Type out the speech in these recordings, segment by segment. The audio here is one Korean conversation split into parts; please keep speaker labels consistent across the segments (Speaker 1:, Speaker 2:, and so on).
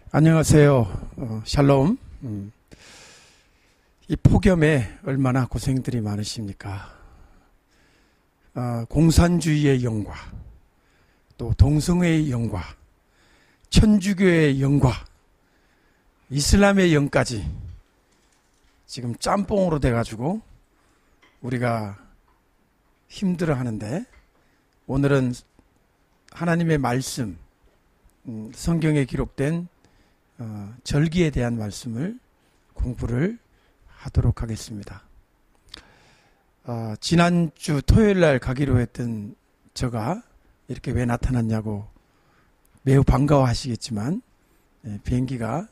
Speaker 1: 안녕하세요. 샬롬. 이 폭염에 얼마나 고생들이 많으십니까? 공산주의의 영과, 또 동성애의 영과, 천주교의 영과, 이슬람의 영까지 지금 짬뽕으로 돼가지고 우리가 힘들어 하는데, 오늘은 하나님의 말씀, 성경에 기록된 절기에 대한 말씀을 공부를 하도록 하겠습니다. 지난주 토요일 날 가기로 했던 저가 이렇게 왜 나타났냐고 매우 반가워하시겠지만, 비행기가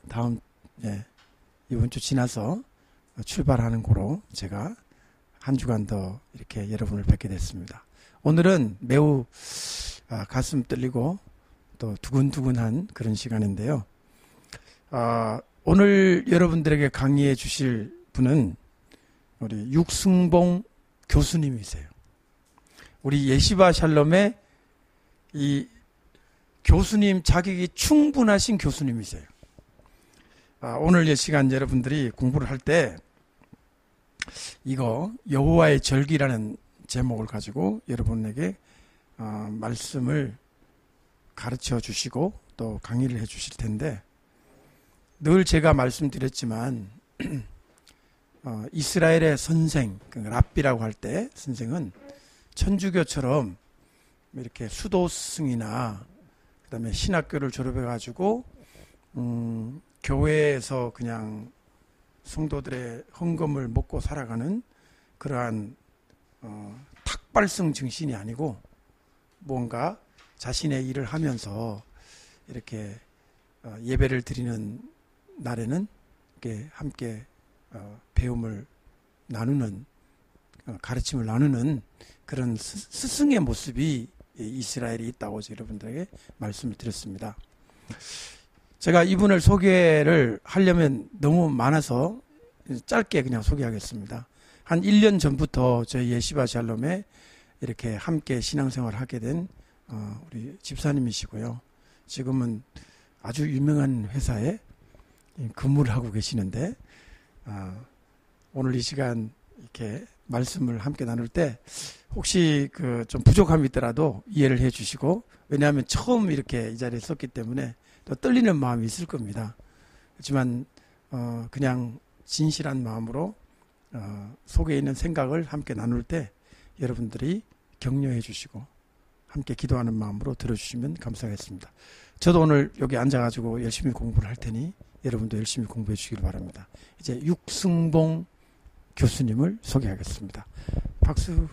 Speaker 1: 이번 주 지나서 출발하는 거로 제가 한 주간 더 이렇게 여러분을 뵙게 됐습니다. 오늘은 매우 가슴 떨리고 또 두근두근한 그런 시간인데요. 오늘 여러분들에게 강의해 주실 분은 우리 육승봉 교수님이세요. 우리 예시바 샬롬의 이 교수님 자격이 충분하신 교수님이세요. 오늘 이 시간 여러분들이 공부를 할 때 이거 여호와의 절기라는 제목을 가지고 여러분에게 말씀을 가르쳐 주시고 또 강의를 해 주실 텐데, 늘 제가 말씀드렸지만 이스라엘의 선생, 랍비라고 할 때 선생은 천주교처럼 이렇게 수도승이나 그다음에 신학교를 졸업해 가지고 교회에서 그냥 성도들의 헌금을 먹고 살아가는 그러한 탁발성 정신이 아니고, 뭔가 자신의 일을 하면서 이렇게 예배를 드리는 날에는 이렇게 함께 배움을 나누는, 가르침을 나누는 그런 스승의 모습이 이스라엘이 있다고 여러분들에게 말씀을 드렸습니다. 제가 이분을 소개를 하려면 너무 많아서 짧게 그냥 소개하겠습니다. 한 1년 전부터 저희 예시바 샬롬에 이렇게 함께 신앙생활을 하게 된 우리 집사님이시고요. 지금은 아주 유명한 회사에 근무를 하고 계시는데, 오늘 이 시간 이렇게 말씀을 함께 나눌 때 혹시 좀 부족함이 있더라도 이해를 해 주시고, 왜냐하면 처음 이렇게 이 자리에 섰기 때문에 또 떨리는 마음이 있을 겁니다. 그렇지만 그냥 진실한 마음으로 속에 있는 생각을 함께 나눌 때 여러분들이 격려해 주시고 함께 기도하는 마음으로 들어주시면 감사하겠습니다. 저도 오늘 여기 앉아가지고 열심히 공부를 할 테니 여러분도 열심히 공부해 주시길 바랍니다. 이제 육승봉 교수님을 소개하겠습니다. 박수.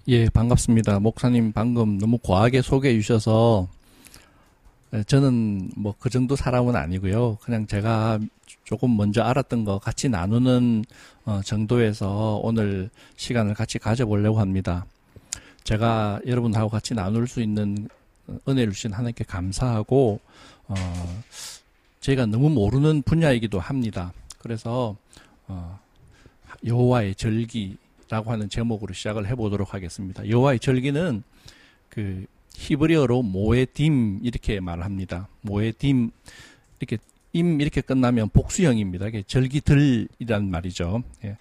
Speaker 2: 예, 반갑습니다. 목사님 방금 너무 과하게 소개해 주셔서 저는 뭐 그 정도 사람은 아니고요. 그냥 제가 조금 먼저 알았던 거 같이 나누는 정도에서 오늘 시간을 같이 가져보려고 합니다. 제가 여러분하고 같이 나눌 수 있는 은혜를 주신 하나님께 감사하고, 제가 너무 모르는 분야이기도 합니다. 그래서 여호와의 절기라고 하는 제목으로 시작을 해보도록 하겠습니다. 여호와의 절기는 히브리어로 모에딤 이렇게 말합니다. 모에딤, 이렇게 이렇게 끝나면 복수형입니다. 이게 절기들이란 말이죠. 예.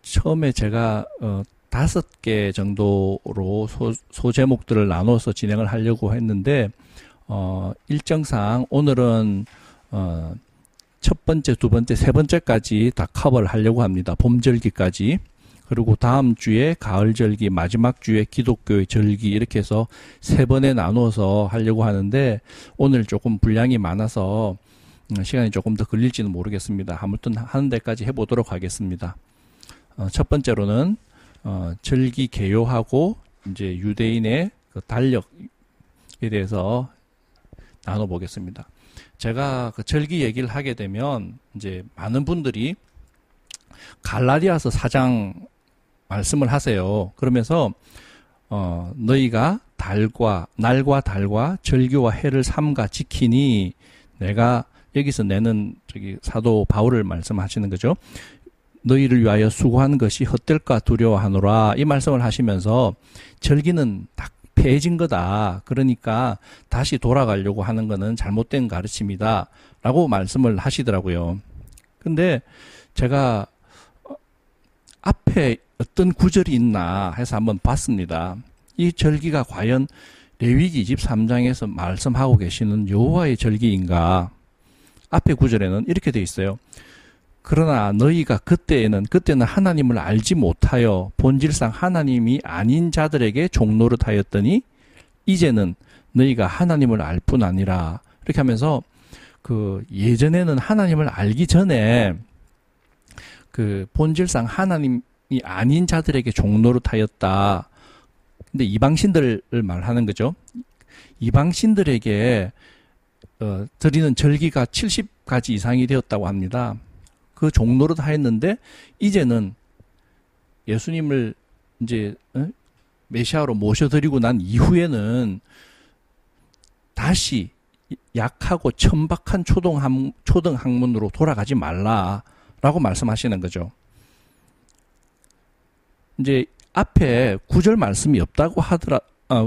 Speaker 2: 처음에 제가 5개 정도로 소제목들을 나눠서 진행을 하려고 했는데, 일정상 오늘은 첫 번째, 두 번째, 세 번째까지 다 커버를 하려고 합니다. 봄절기까지. 그리고 다음 주에 가을절기, 마지막 주에 기독교의 절기, 이렇게 해서 3번에 나누어서 하려고 하는데, 오늘 조금 분량이 많아서 시간이 조금 더 걸릴지는 모르겠습니다. 아무튼 하는 데까지 해보도록 하겠습니다. 첫 번째로는 절기 개요하고 이제 유대인의 달력에 대해서 나눠보겠습니다. 제가 절기 얘기를 하게 되면 이제 많은 분들이 갈라디아서 4장 말씀을 하세요. 그러면서 너희가 날과 달과 절기와 해를 삼가 지키니 내가 여기서 내는 저기 사도 바울을 말씀하시는 거죠. 너희를 위하여 수고한 것이 헛될까 두려워하노라 이 말씀을 하시면서 절기는 딱 폐해진 거다. 그러니까 다시 돌아가려고 하는 거는 잘못된 가르침이다 라고 말씀을 하시더라고요. 근데 제가 앞에 어떤 구절이 있나 해서 한번 봤습니다. 이 절기가 과연 레위기 23장에서 말씀하고 계시는 여호와의 절기인가? 앞에 구절에는 이렇게 돼 있어요. 그러나 너희가 그때는 하나님을 알지 못하여 본질상 하나님이 아닌 자들에게 종노릇하였더니 이제는 너희가 하나님을 알 뿐 아니라 이렇게 하면서 그 예전에는 하나님을 알기 전에 그 본질상 하나님이 아닌 자들에게 종노릇하였다. 근데 이방신들을 말하는 거죠. 이방신들에게 드리는 절기가 70가지 이상이 되었다고 합니다. 그 종노릇 하였는데 이제는 예수님을 이제 메시아로 모셔드리고 난 이후에는 다시 약하고 천박한 초등학문으로 돌아가지 말라라고 말씀하시는 거죠. 이제 앞에 9절 말씀이 없다고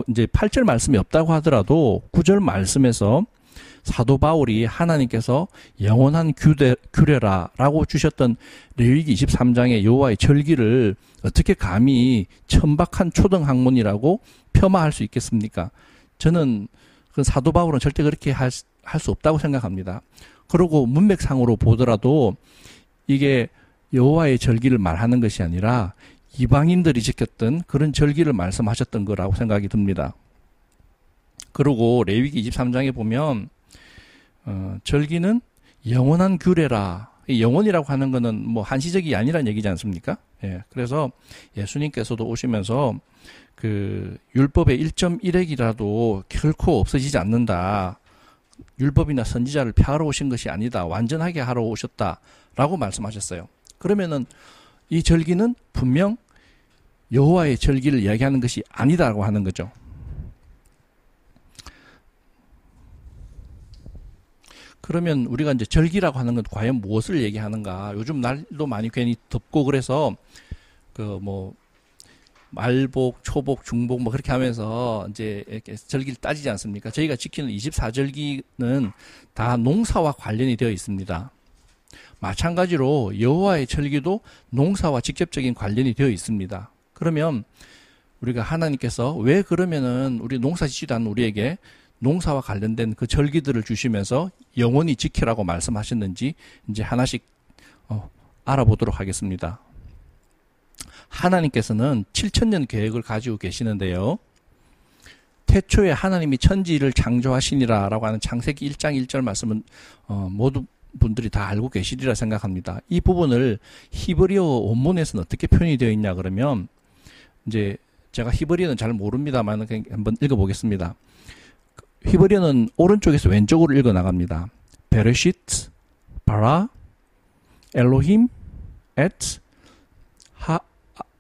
Speaker 2: 이제 8절 말씀이 없다고 하더라도 9절 말씀에서 사도 바울이 하나님께서 영원한 규례라라고 주셨던 레위기 23장의 여호와의 절기를 어떻게 감히 천박한 초등학문이라고 폄하할 수 있겠습니까? 저는 그 사도 바울은 절대 그렇게 할 수 없다고 생각합니다. 그리고 문맥상으로 보더라도 이게 여호와의 절기를 말하는 것이 아니라 이방인들이 지켰던 그런 절기를 말씀하셨던 거라고 생각이 듭니다. 그리고 레위기 23장에 보면 절기는 영원한 규례라. 영원이라고 하는 거는 뭐 한시적이 아니란 얘기지 않습니까? 예. 그래서 예수님께서도 오시면서 그 율법의 1.1핵이라도 결코 없어지지 않는다. 율법이나 선지자를 폐하러 오신 것이 아니다. 완전하게 하러 오셨다라고 말씀하셨어요. 그러면은 이 절기는 분명 여호와의 절기를 이야기하는 것이 아니다라고 하는 거죠. 그러면 우리가 이제 절기라고 하는 건 과연 무엇을 얘기하는가? 요즘 날도 많이 괜히 덥고 그래서 그 뭐 말복, 초복, 중복 뭐 그렇게 하면서 이제 이렇게 절기를 따지지 않습니까? 저희가 지키는 24절기는 다 농사와 관련이 되어 있습니다. 마찬가지로 여호와의 절기도 농사와 직접적인 관련이 되어 있습니다. 그러면 우리가 하나님께서 왜 그러면은 우리 농사 짓지도 않는 우리에게 농사와 관련된 그 절기들을 주시면서 영원히 지키라고 말씀하셨는지 이제 하나씩 알아보도록 하겠습니다. 하나님께서는 7,000년 계획을 가지고 계시는데요. 태초에 하나님이 천지를 창조하시니라 라고 하는 창세기 1장 1절 말씀은 모두 분들이 다 알고 계시리라 생각합니다. 이 부분을 히브리어 원문에서는 어떻게 표현이 되어 있냐 그러면 이제 제가 히브리어는 잘 모릅니다만 한번 읽어보겠습니다. 히브리어는 오른쪽에서 왼쪽으로 읽어 나갑니다. 베레시트, 바라, 엘로힘, 엣,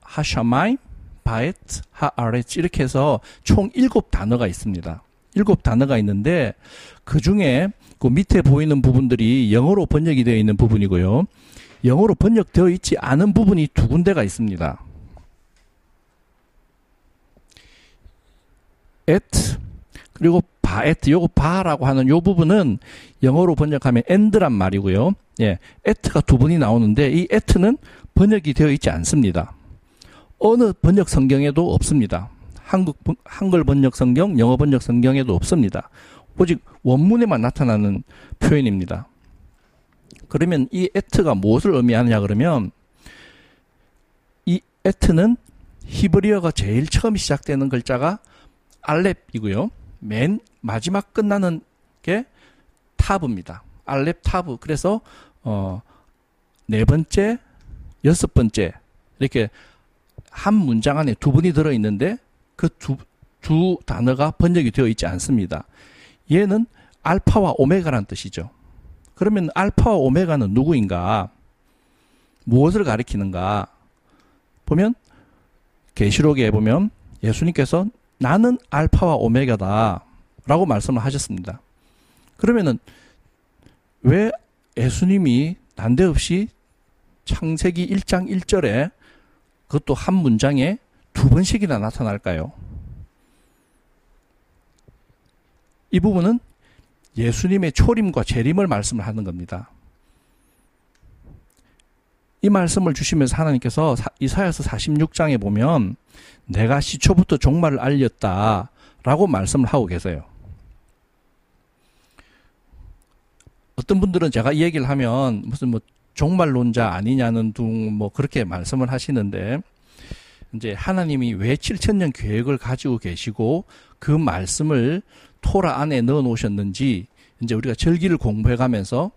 Speaker 2: 하샤마임, 바엣, 하아렛 이렇게 해서 총 7단어가 있습니다. 7단어가 있는데 그 중에 그 밑에 보이는 부분들이 영어로 번역이 되어 있는 부분이고요. 영어로 번역되어 있지 않은 부분이 2군데가 있습니다. at 그리고 바에트 요거 바라고 하는 요 부분은 영어로 번역하면 and란 말이고요. 예, at가 2번이 나오는데 이 at는 번역이 되어 있지 않습니다. 어느 번역 성경에도 없습니다. 한글 번역 성경, 영어 번역 성경에도 없습니다. 오직 원문에만 나타나는 표현입니다. 그러면 이 at가 무엇을 의미하느냐 그러면 이 at는 히브리어가 제일 처음 시작되는 글자가 알렙이고요. 맨 마지막 끝나는 게 타브입니다. 알렙 타브. 그래서 4번째, 6번째 이렇게 한 문장 안에 2번이 들어있는데 그 두 단어가 번역이 되어 있지 않습니다. 얘는 알파와 오메가란 뜻이죠. 그러면 알파와 오메가는 누구인가? 무엇을 가리키는가? 보면 계시록에 보면 예수님께서 나는 알파와 오메가다 라고 말씀을 하셨습니다. 그러면은 왜 예수님이 난데없이 창세기 1장 1절에 그것도 한 문장에 두 번씩이나 나타날까요? 이 부분은 예수님의 초림과 재림을 말씀을 하는 겁니다. 이 말씀을 주시면서 하나님께서 이사야서 46장에 보면 내가 시초부터 종말을 알렸다라고 말씀을 하고 계세요. 어떤 분들은 제가 이 얘기를 하면 무슨 뭐 종말론자 아니냐는 둥 뭐 그렇게 말씀을 하시는데, 이제 하나님이 왜 7천년 계획을 가지고 계시고 그 말씀을 토라 안에 넣어 놓으셨는지 이제 우리가 절기를 공부해 가면서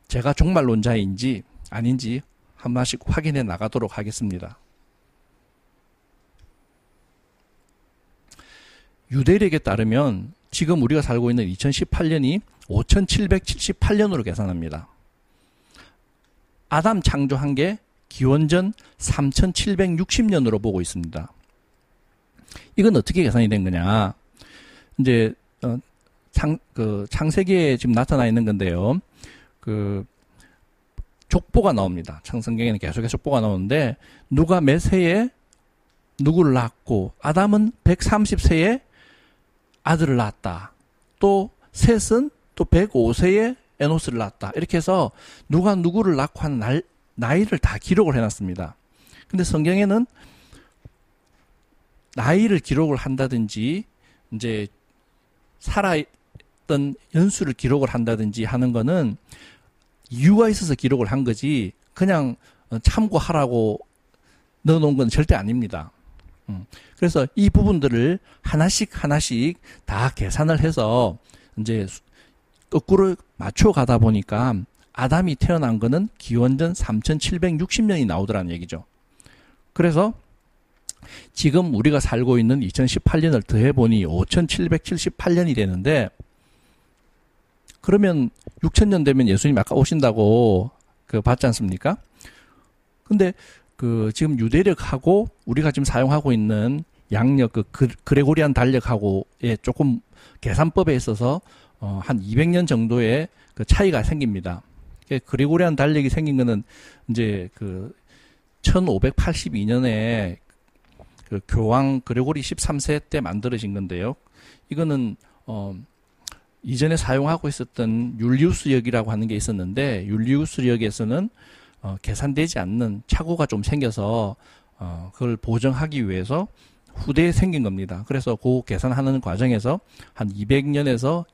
Speaker 2: 제가 종말론자인지 아닌지 한 번씩 확인해 나가도록 하겠습니다. 유대력에 따르면 지금 우리가 살고 있는 2018년이 5778년으로 계산합니다. 아담 창조한 게 기원전 3760년으로 보고 있습니다. 이건 어떻게 계산이 된 거냐? 이제 창세기에 지금 나타나 있는 건데요. 족보가 나옵니다. 성경에는 계속해서 족보가 나오는데 누가 몇 해에 누구를 낳았고, 아담은 130세에 아들을 낳았다. 또 셋은 또 105세에 에노스를 낳았다. 이렇게 해서 누가 누구를 낳고 한 나이를 다 기록을 해놨습니다. 근데 성경에는 나이를 기록을 한다든지 이제 살아있던 연수를 기록을 한다든지 하는 거는 이유가 있어서 기록을 한 거지 그냥 참고하라고 넣어놓은 건 절대 아닙니다. 그래서 이 부분들을 하나씩 다 계산을 해서 이제 거꾸로 맞춰 가다 보니까 아담이 태어난 거는 기원전 3760년이 나오더라는 얘기죠. 그래서 지금 우리가 살고 있는 2018년을 더해보니 5778년이 되는데, 그러면 6000년 되면 예수님 아까 오신다고 봤지 않습니까? 근데 지금 유대력하고 우리가 지금 사용하고 있는 양력 그레고리안 달력하고의 조금 계산법에 있어서 한 200년 정도의 차이가 생깁니다. 그레고리안 달력이 생긴 거는 이제 1582년에 교황 그레고리 13세 때 만들어진 건데요. 이거는 이전에 사용하고 있었던 율리우스역이라고 하는 게 있었는데, 율리우스역에서는 계산되지 않는 착오가 좀 생겨서 그걸 보정하기 위해서 후대에 생긴 겁니다. 그래서 그 계산하는 과정에서 한 200년에서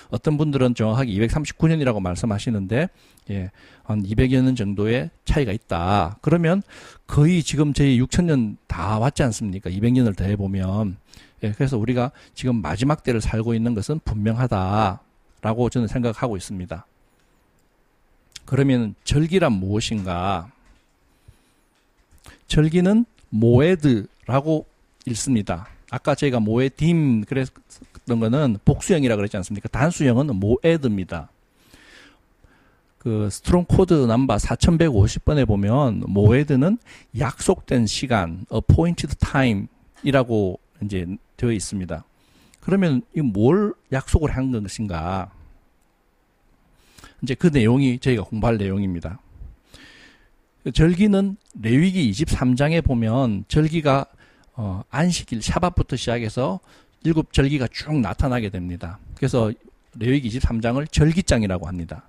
Speaker 2: 어떤 분들은 정확하게 239년이라고 말씀하시는데, 예, 한 200여 년 정도의 차이가 있다. 그러면 거의 지금 저희 6000년 다 왔지 않습니까? 200년을 더해보면. 예, 그래서 우리가 지금 마지막 때를 살고 있는 것은 분명하다라고 저는 생각하고 있습니다. 그러면 절기란 무엇인가? 절기는 모에드라고 읽습니다. 아까 저희가 모에딤 그랬던 거는 복수형이라고 그랬지 않습니까? 단수형은 모에드입니다. 스트롱 코드 넘버 4150번에 보면 모에드는 약속된 시간, appointed time이라고 이제 되어 있습니다. 그러면 이 뭘 약속을 한 것인가? 이제 그 내용이 저희가 공부할 내용입니다. 절기는 레위기 23장에 보면 절기가 안식일 샤밧부터 시작해서 7절기가 쭉 나타나게 됩니다. 그래서 레위기 23장을 절기장이라고 합니다.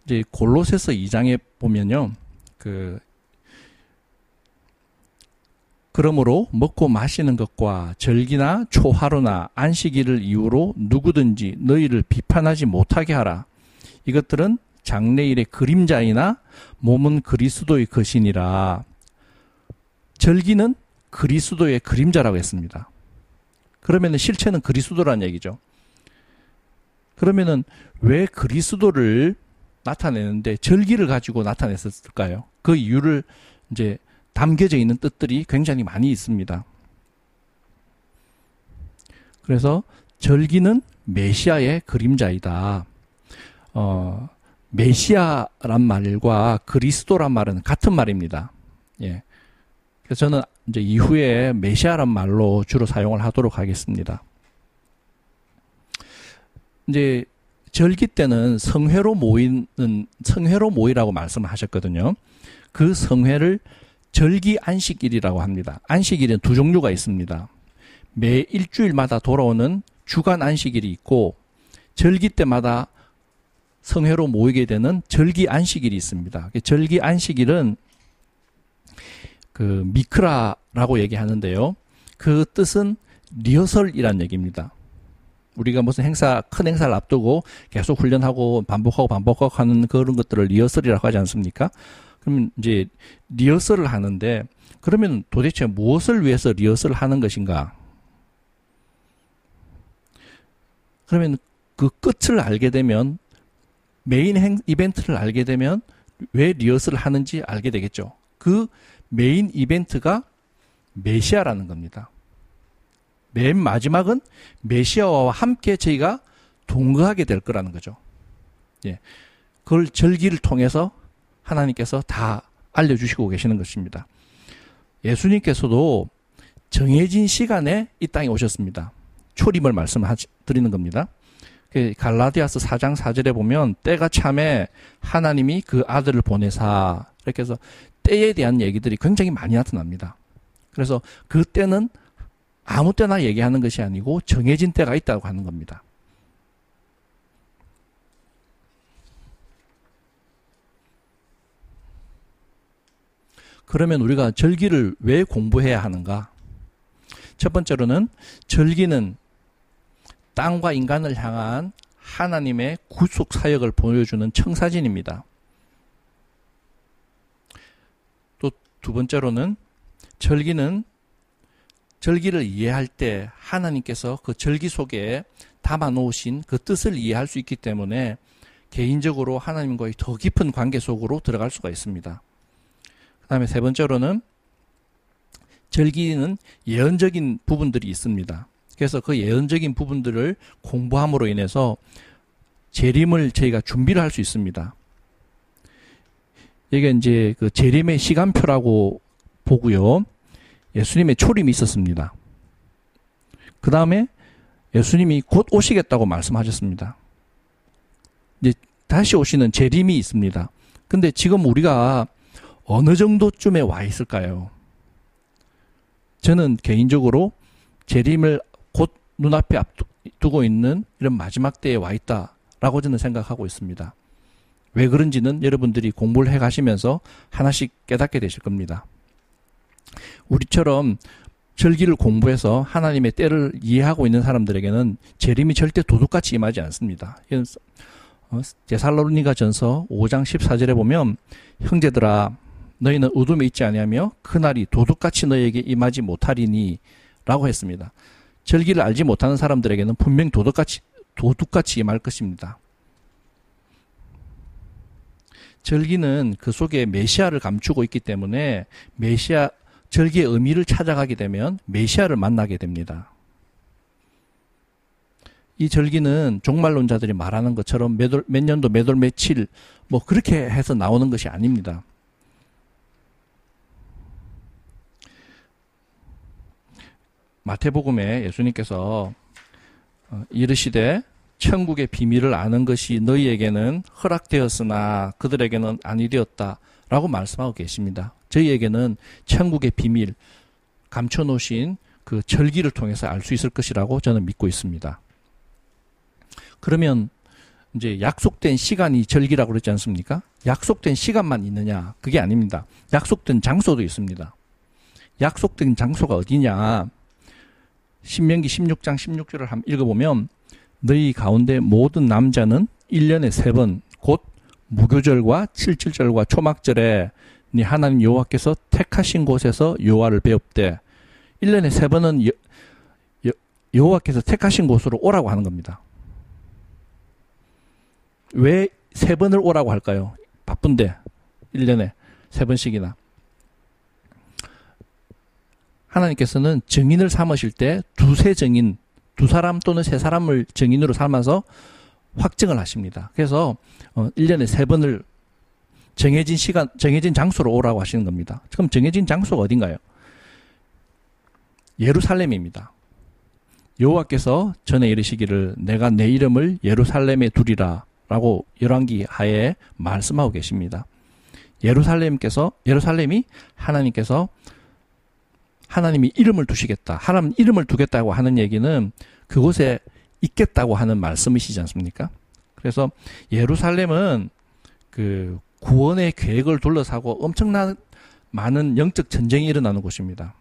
Speaker 2: 이제 골로새서 2장에 보면요. 그러므로 먹고 마시는 것과 절기나 초하루나 안식일을 이유로 누구든지 너희를 비판하지 못하게 하라. 이것들은 장래일의 그림자이나 몸은 그리스도의 것이니라. 절기는 그리스도의 그림자라고 했습니다. 그러면 실체는 그리스도라는 얘기죠. 그러면은 왜 그리스도를 나타내는데 절기를 가지고 나타냈을까요? 그 이유를 이제 담겨져 있는 뜻들이 굉장히 많이 있습니다. 그래서 절기는 메시아의 그림자이다. 메시아란 말과 그리스도란 말은 같은 말입니다. 예. 그래서 저는 이제 이후에 메시아란 말로 주로 사용을 하도록 하겠습니다. 이제 절기 때는 성회로 모이라고 말씀을 하셨거든요. 그 성회를 절기 안식일이라고 합니다. 안식일은 두 종류가 있습니다. 매 일주일마다 돌아오는 주간 안식일이 있고 절기 때마다 성회로 모이게 되는 절기 안식일이 있습니다. 절기 안식일은 그 미크라라고 얘기하는데요. 그 뜻은 리허설이란 얘기입니다. 우리가 무슨 큰 행사를 앞두고 계속 훈련하고 반복하고 하는 그런 것들을 리허설이라고 하지 않습니까? 그러면 이제 리허설을 하는데, 그러면 도대체 무엇을 위해서 리허설을 하는 것인가? 그러면 그 끝을 알게 되면, 메인 이벤트를 알게 되면 왜 리허설을 하는지 알게 되겠죠. 그 메인 이벤트가 메시아라는 겁니다. 맨 마지막은 메시아와 함께 저희가 동거하게 될 거라는 거죠. 예. 그걸 절기를 통해서 하나님께서 다 알려주시고 계시는 것입니다. 예수님께서도 정해진 시간에 이 땅에 오셨습니다. 초림을 말씀드리는 겁니다. 갈라디아서 4장 4절에 보면 때가 참에 하나님이 그 아들을 보내사, 이렇게 해서 때에 대한 얘기들이 굉장히 많이 나타납니다. 그래서 그 때는 아무 때나 얘기하는 것이 아니고 정해진 때가 있다고 하는 겁니다. 그러면 우리가 절기를 왜 공부해야 하는가? 첫 번째로는 절기는 땅과 인간을 향한 하나님의 구속 사역을 보여주는 청사진입니다. 또 두 번째로는 절기를 이해할 때 하나님께서 그 절기 속에 담아놓으신 그 뜻을 이해할 수 있기 때문에 개인적으로 하나님과의 더 깊은 관계 속으로 들어갈 수가 있습니다. 그 다음에 세 번째로는 절기는 예언적인 부분들이 있습니다. 그래서 그 예언적인 부분들을 공부함으로 인해서 재림을 저희가 준비를 할 수 있습니다. 이게 이제 그 재림의 시간표라고 보고요. 예수님의 초림이 있었습니다. 그 다음에 예수님이 곧 오시겠다고 말씀하셨습니다. 이제 다시 오시는 재림이 있습니다. 근데 지금 우리가 어느 정도쯤에 와 있을까요? 저는 개인적으로 재림을 곧 눈앞에 앞두고 있는 이런 마지막 때에 와 있다라고 저는 생각하고 있습니다. 왜 그런지는 여러분들이 공부를 해 가시면서 하나씩 깨닫게 되실 겁니다. 우리처럼 절기를 공부해서 하나님의 때를 이해하고 있는 사람들에게는 재림이 절대 도둑같이 임하지 않습니다. 데살로니가 전서 5장 14절에 보면 형제들아 너희는 어둠에 있지 아니하며 그날이 도둑같이 너희에게 임하지 못하리니 라고 했습니다. 절기를 알지 못하는 사람들에게는 분명히 도둑같이 임할 것입니다. 절기는 그 속에 메시아를 감추고 있기 때문에 절기의 의미를 찾아가게 되면 메시아를 만나게 됩니다. 이 절기는 종말론자들이 말하는 것처럼 몇 년도 몇 월 며칠 뭐 그렇게 해서 나오는 것이 아닙니다. 마태복음에 예수님께서 이르시되 천국의 비밀을 아는 것이 너희에게는 허락되었으나 그들에게는 아니 되었다라고 말씀하고 계십니다. 저희에게는 천국의 비밀, 감춰놓으신 그 절기를 통해서 알 수 있을 것이라고 저는 믿고 있습니다. 그러면 이제 약속된 시간이 절기라고 그랬지 않습니까? 약속된 시간만 있느냐? 그게 아닙니다. 약속된 장소도 있습니다. 약속된 장소가 어디냐? 신명기 16장 16절을 한번 읽어보면 너희 가운데 모든 남자는 1년에 3번 곧 무교절과 칠칠절과 초막절에 네 하나님 여호와께서 택하신 곳에서 여호와를 배웁되 1년에 3번은 여호와께서 택하신 곳으로 오라고 하는 겁니다. 왜 3번을 오라고 할까요? 바쁜데 1년에 3번씩이나. 하나님께서는 증인을 삼으실 때 두세 증인, 2사람 또는 3사람을 증인으로 삼아서 확증을 하십니다. 그래서 1년에 3번을 정해진 시간, 정해진 장소로 오라고 하시는 겁니다. 그럼 정해진 장소가 어딘가요? 예루살렘입니다. 여호와께서 전에 이르시기를 내가 내 이름을 예루살렘에 두리라 라고 열왕기 하에 말씀하고 계십니다. 예루살렘이 하나님이 이름을 두시겠다. 하나님 이름을 두겠다고 하는 얘기는 그곳에 있겠다고 하는 말씀이시지 않습니까? 그래서 예루살렘은 그 구원의 계획을 둘러싸고 엄청난 많은 영적 전쟁이 일어나는 곳입니다.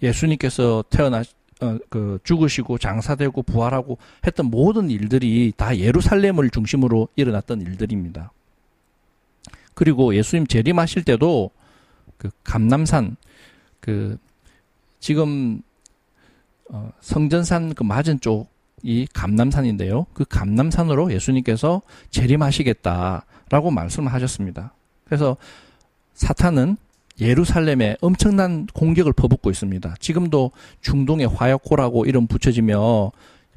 Speaker 2: 예수님께서 죽으시고 장사되고 부활하고 했던 모든 일들이 다 예루살렘을 중심으로 일어났던 일들입니다. 그리고 예수님 재림하실 때도 그 감람산 지금 성전산 그 맞은 쪽이 감람산인데요. 그 감람산으로 예수님께서 재림하시겠다라고 말씀을 하셨습니다. 그래서 사탄은 예루살렘에 엄청난 공격을 퍼붓고 있습니다. 지금도 중동의 화약고라고 이름 붙여지며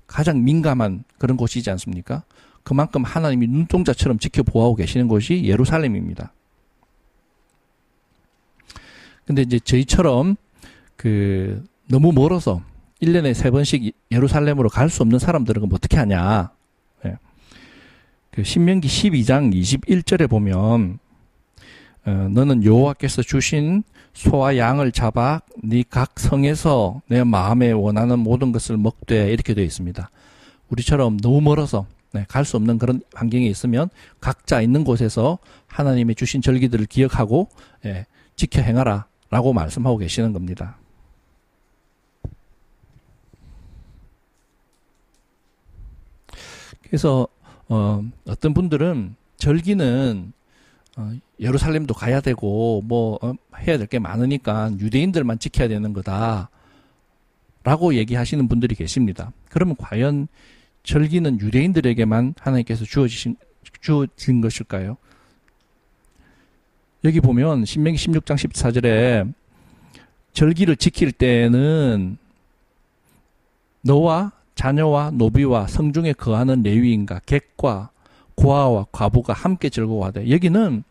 Speaker 2: 가장 민감한 그런 곳이지 않습니까? 그만큼 하나님이 눈동자처럼 지켜보고 계시는 곳이 예루살렘입니다. 근데 이제 저희처럼 너무 멀어서 1년에 3번씩 예루살렘으로 갈 수 없는 사람들은 그럼 어떻게 하냐? 예. 신명기 12장 21절에 보면 너는 여호와께서 주신 소와 양을 잡아 네 각 성에서 내 마음에 원하는 모든 것을 먹되 이렇게 되어 있습니다. 우리처럼 너무 멀어서 갈 수 없는 그런 환경에 있으면 각자 있는 곳에서 하나님이 주신 절기들을 기억하고 지켜 행하라 라고 말씀하고 계시는 겁니다. 그래서 어떤 분들은 절기는 예루살렘도 가야 되고 해야 될 게 많으니까 유대인들만 지켜야 되는 거다 라고 얘기하시는 분들이 계십니다. 그러면 과연 절기는 유대인들에게만 하나님께서 주어진 것일까요? 여기 보면 신명기 16장 14절에 절기를 지킬 때는 너와 자녀와 노비와 성중에 거하는 레위인과 객과 고아와 과부가 함께 즐거워하되, 여기는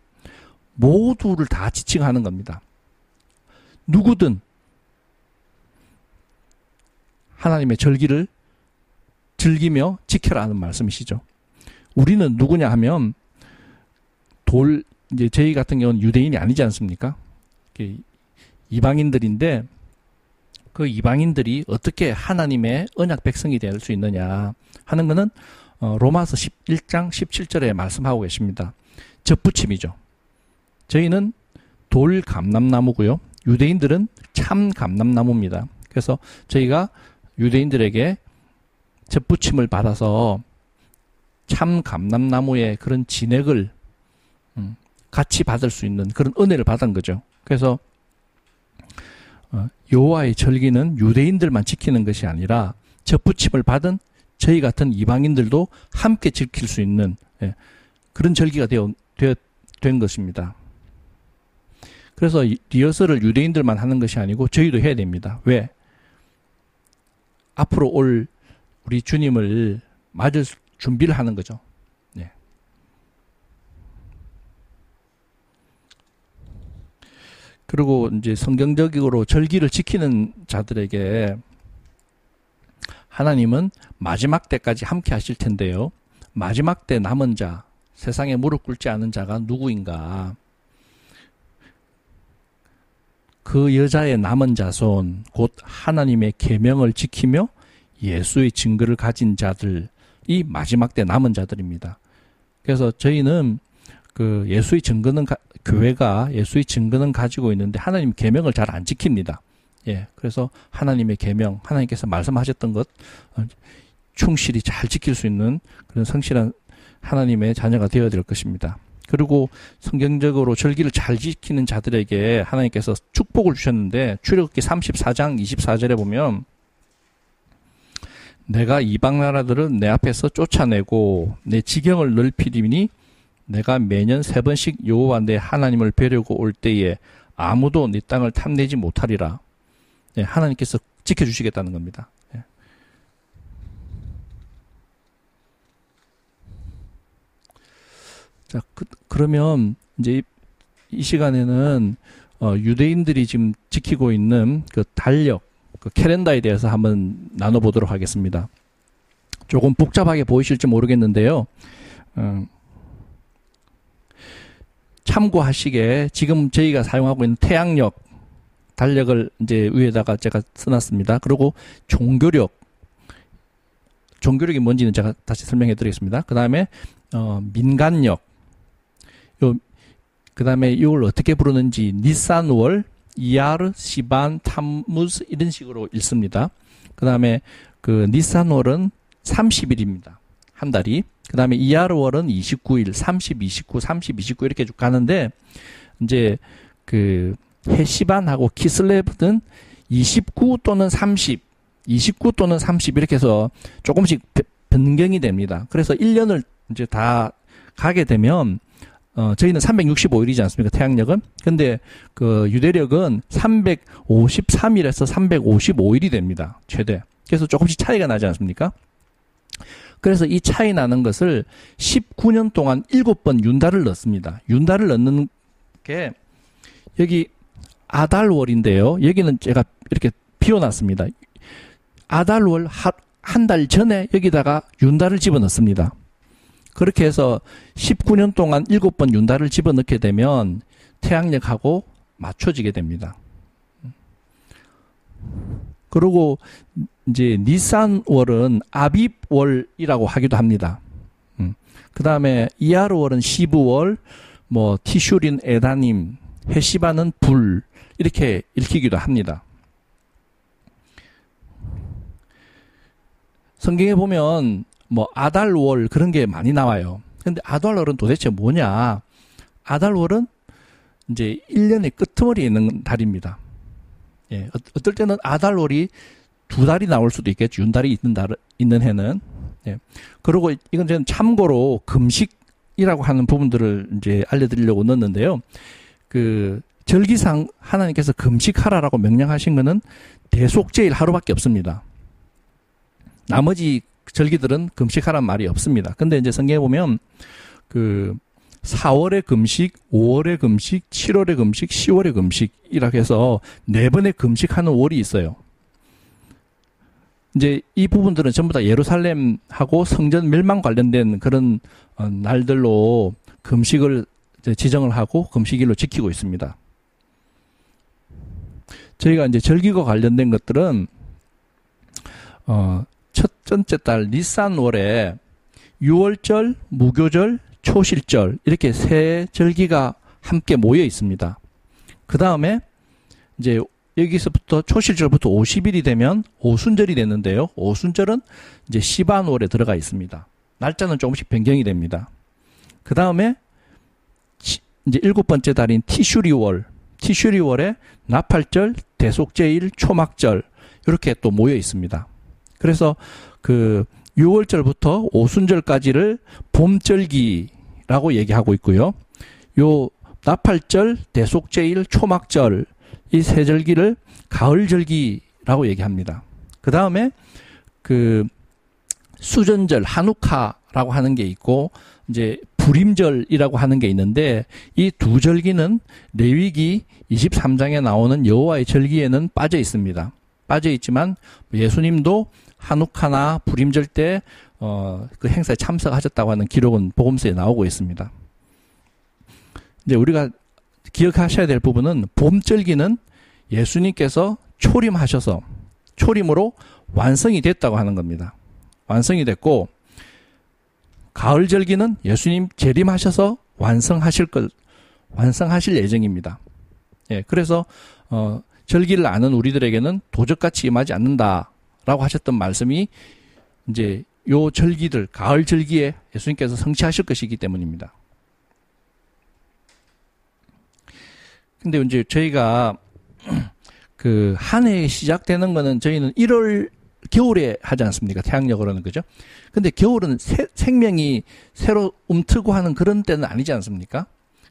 Speaker 2: 모두를 다 지칭하는 겁니다. 누구든 하나님의 절기를 즐기며 지켜라 하는 말씀이시죠. 우리는 누구냐 하면 이제 저희 같은 경우는 유대인이 아니지 않습니까? 이방인들인데 그 이방인들이 어떻게 하나님의 언약 백성이 될 수 있느냐 하는 것은 로마서 11장 17절에 말씀하고 계십니다. 젖붙임이죠. 저희는 돌 감람나무고요. 유대인들은 참 감람나무입니다. 그래서 저희가 유대인들에게 젖붙임을 받아서 참 감람나무의 그런 진액을 같이 받을 수 있는 그런 은혜를 받은 거죠. 그래서 여호와의 절기는 유대인들만 지키는 것이 아니라 젖붙임을 받은 저희 같은 이방인들도 함께 지킬 수 있는 그런 절기가 된 것입니다. 그래서 리허설을 유대인들만 하는 것이 아니고 저희도 해야 됩니다. 왜? 앞으로 올 우리 주님을 맞을 준비를 하는 거죠. 네. 그리고 이제 성경적으로 절기를 지키는 자들에게 하나님은 마지막 때까지 함께 하실 텐데요. 마지막 때 남은 자, 세상에 무릎 꿇지 않은 자가 누구인가? 그 여자의 남은 자손, 곧 하나님의 계명을 지키며 예수의 증거를 가진 자들이 마지막 때 남은 자들입니다. 그래서 저희는 그 예수의 증거는 교회가 예수의 증거는 가지고 있는데 하나님 계명을 잘 안 지킵니다. 그래서 하나님의 계명, 하나님께서 말씀하셨던 것 충실히 잘 지킬 수 있는 그런 성실한 하나님의 자녀가 되어야 될 것입니다. 그리고 성경적으로 절기를 잘 지키는 자들에게 하나님께서 축복을 주셨는데 출애굽기 34장 24절에 보면 내가 이방 나라들을 내 앞에서 쫓아내고 내 지경을 넓히리니 내가 매년 3번씩 여호와 내 하나님을 뵈려고 올 때에 아무도 네 땅을 탐내지 못하리라. 하나님께서 지켜주시겠다는 겁니다. 자, 그러면 이제 이 시간에는 유대인들이 지금 지키고 있는 그 달력, 그 캘렌더에 대해서 한번 나눠보도록 하겠습니다. 조금 복잡하게 보이실지 모르겠는데요. 참고하시게 지금 저희가 사용하고 있는 태양력, 달력을 이제 위에다가 제가 써놨습니다. 그리고 종교력이 뭔지는 제가 다시 설명해 드리겠습니다. 그 다음에 민간력, 그 다음에 이걸 어떻게 부르는지 니산월, 이야르, 시반, 탐무스 이런 식으로 읽습니다. 그 다음에 그 니산월은 30일입니다. 한 달이. 그 다음에 이야르월은 29일, 30, 29, 30, 29 이렇게 쭉 가는데 이제 그 해시반하고 키슬레브는 29 또는 30, 29 또는 30 이렇게 해서 조금씩 변경이 됩니다. 그래서 1년을 이제 다 가게 되면 저희는 365일이지 않습니까? 태양력은. 근데 그 유대력은 353일에서 355일이 됩니다. 최대. 그래서 조금씩 차이가 나지 않습니까? 그래서 이 차이 나는 것을 19년 동안 7번 윤달을 넣습니다. 윤달을 넣는 게 여기 아달월인데요. 여기는 제가 이렇게 비워놨습니다. 아달월 한 달 전에 여기다가 윤달을 집어넣습니다. 그렇게 해서 19년 동안 7번 윤달을 집어넣게 되면 태양력하고 맞춰지게 됩니다. 그리고 이제 니산월은 아빕월이라고 하기도 합니다. 그 다음에 이야르월은 시브월, 뭐 티슈린 에다님, 해시반은 불 이렇게 읽히기도 합니다. 성경에 보면 뭐 아달월 그런 게 많이 나와요. 근데 아달월은 도대체 뭐냐? 아달월은 이제 1년의 끄트머리에 있는 달입니다. 예, 어떨 때는 아달월이 2달이 나올 수도 있겠죠. 윤달이 있는 해는. 예. 그리고 이건 저는 참고로 금식이라고 하는 부분들을 이제 알려드리려고 넣었는데요. 그 절기상 하나님께서 금식하라라고 명령하신 것은 대속제일 하루밖에 없습니다. 나머지 절기들은 금식하라는 말이 없습니다. 근데 이제 성경에 보면 그 4월의 금식, 5월의 금식, 7월의 금식, 10월의 금식이라고 해서 4번의 금식하는 월이 있어요. 이제 이 부분들은 전부 다 예루살렘하고 성전 멸망 관련된 그런 날들로 금식을 이제 지정을 하고 금식일로 지키고 있습니다. 저희가 이제 절기과 관련된 것들은 첫 번째 달 니산월에 유월절, 무교절, 초실절 이렇게 세 절기가 함께 모여 있습니다. 그 다음에 이제 여기서부터 초실절부터 50일이 되면 오순절이 됐는데요. 오순절은 이제 시반월에 들어가 있습니다. 날짜는 조금씩 변경이 됩니다. 그 다음에 이제 7번째 달인 티슈리월에 나팔절, 대속제일, 초막절 이렇게 또 모여 있습니다. 그래서 그 6월절부터 오순절까지를 봄절기라고 얘기하고 있고요. 요 나팔절, 대속제일, 초막절 이 세 절기를 가을절기라고 얘기합니다. 그 다음에 그 수전절, 하누카라고 하는 게 있고 이제 불임절이라고 하는 게 있는데 이 두 절기는 레위기 23장에 나오는 여호와의 절기에는 빠져 있습니다. 빠져 있지만 예수님도 하누카나 불임절 때 그 행사에 참석하셨다고 하는 기록은 복음서에 나오고 있습니다. 이제 우리가 기억하셔야 될 부분은 봄절기는 예수님께서 초림하셔서 초림으로 완성이 됐다고 하는 겁니다. 완성이 됐고 가을절기는 예수님 재림하셔서 완성하실 예정입니다. 예, 그래서 절기를 아는 우리들에게는 도적같이 임하지 않는다라고 하셨던 말씀이 이제 요 절기들 가을 절기에 예수님께서 성취하실 것이기 때문입니다. 근데 이제 저희가 그 한 해 시작되는 거는 저희는 1월 겨울에 하지 않습니까? 태양력으로는 그죠? 근데 겨울은 생명이 새로 움트고 하는 그런 때는 아니지 않습니까?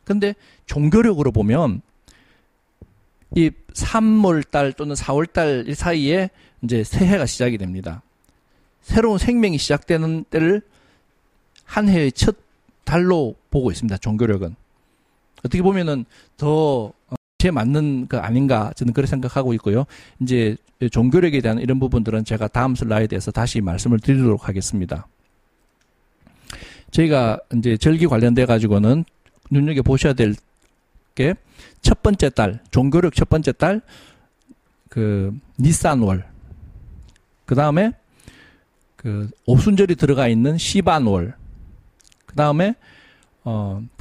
Speaker 2: 근데 종교력으로 보면 이 3월달 또는 4월달 사이에 이제 새해가 시작이 됩니다. 새로운 생명이 시작되는 때를 한 해의 첫 달로 보고 있습니다. 종교력은. 어떻게 보면은 더 제 맞는 거 아닌가 저는 그렇게 생각하고 있고요. 이제 종교력에 대한 이런 부분들은 제가 다음 슬라이드에서 다시 말씀을 드리도록 하겠습니다. 저희가 이제 절기 관련돼 가지고는 눈여겨 보셔야 될 게 첫 번째 달, 종교력 첫 번째 달, 그 니산월, 그 다음에 그 오순절이 들어가 있는 시반월, 그 다음에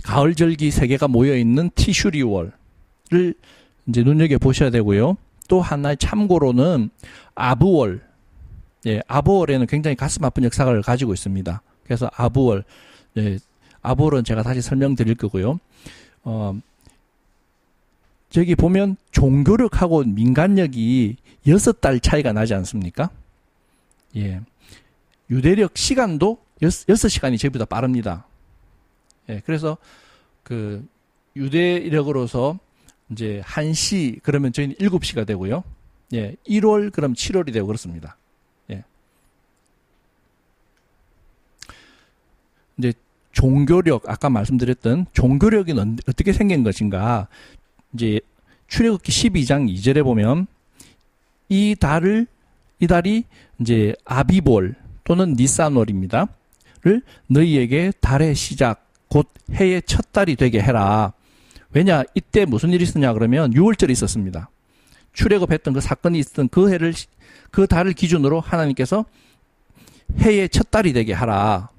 Speaker 2: 가을 절기 세 개가 모여 있는 티슈리월을 이제 눈여겨 보셔야 되고요. 또 하나의 참고로는 아부월, 예, 아부월에는 굉장히 가슴 아픈 역사를 가지고 있습니다. 그래서 아부월, 예, 아부월은 제가 다시 설명드릴 거고요. 저기 보면 종교력하고 민간력이 6달 차이가 나지 않습니까? 예. 유대력 시간도 6시간이 저희보다 빠릅니다. 예. 그래서 그 유대력으로서 이제 1시 그러면 저희는 7시가 되고요. 예. 1월 그럼 7월이 되고 그렇습니다. 예. 이제 종교력 아까 말씀드렸던 종교력이 어떻게 생긴 것인가? 이제 출애굽기 12장 2절에 보면 이 달이 이제 아비볼 또는 니산월입니다. 를 너희에게 달의 시작 곧 해의 첫 달이 되게 해라. 왜냐 이때 무슨 일이 있었냐 그러면 6월절이 있었습니다. 출애굽했던 그 사건이 있었던 그 달을 기준으로 하나님께서 해의 첫 달이 되게 하라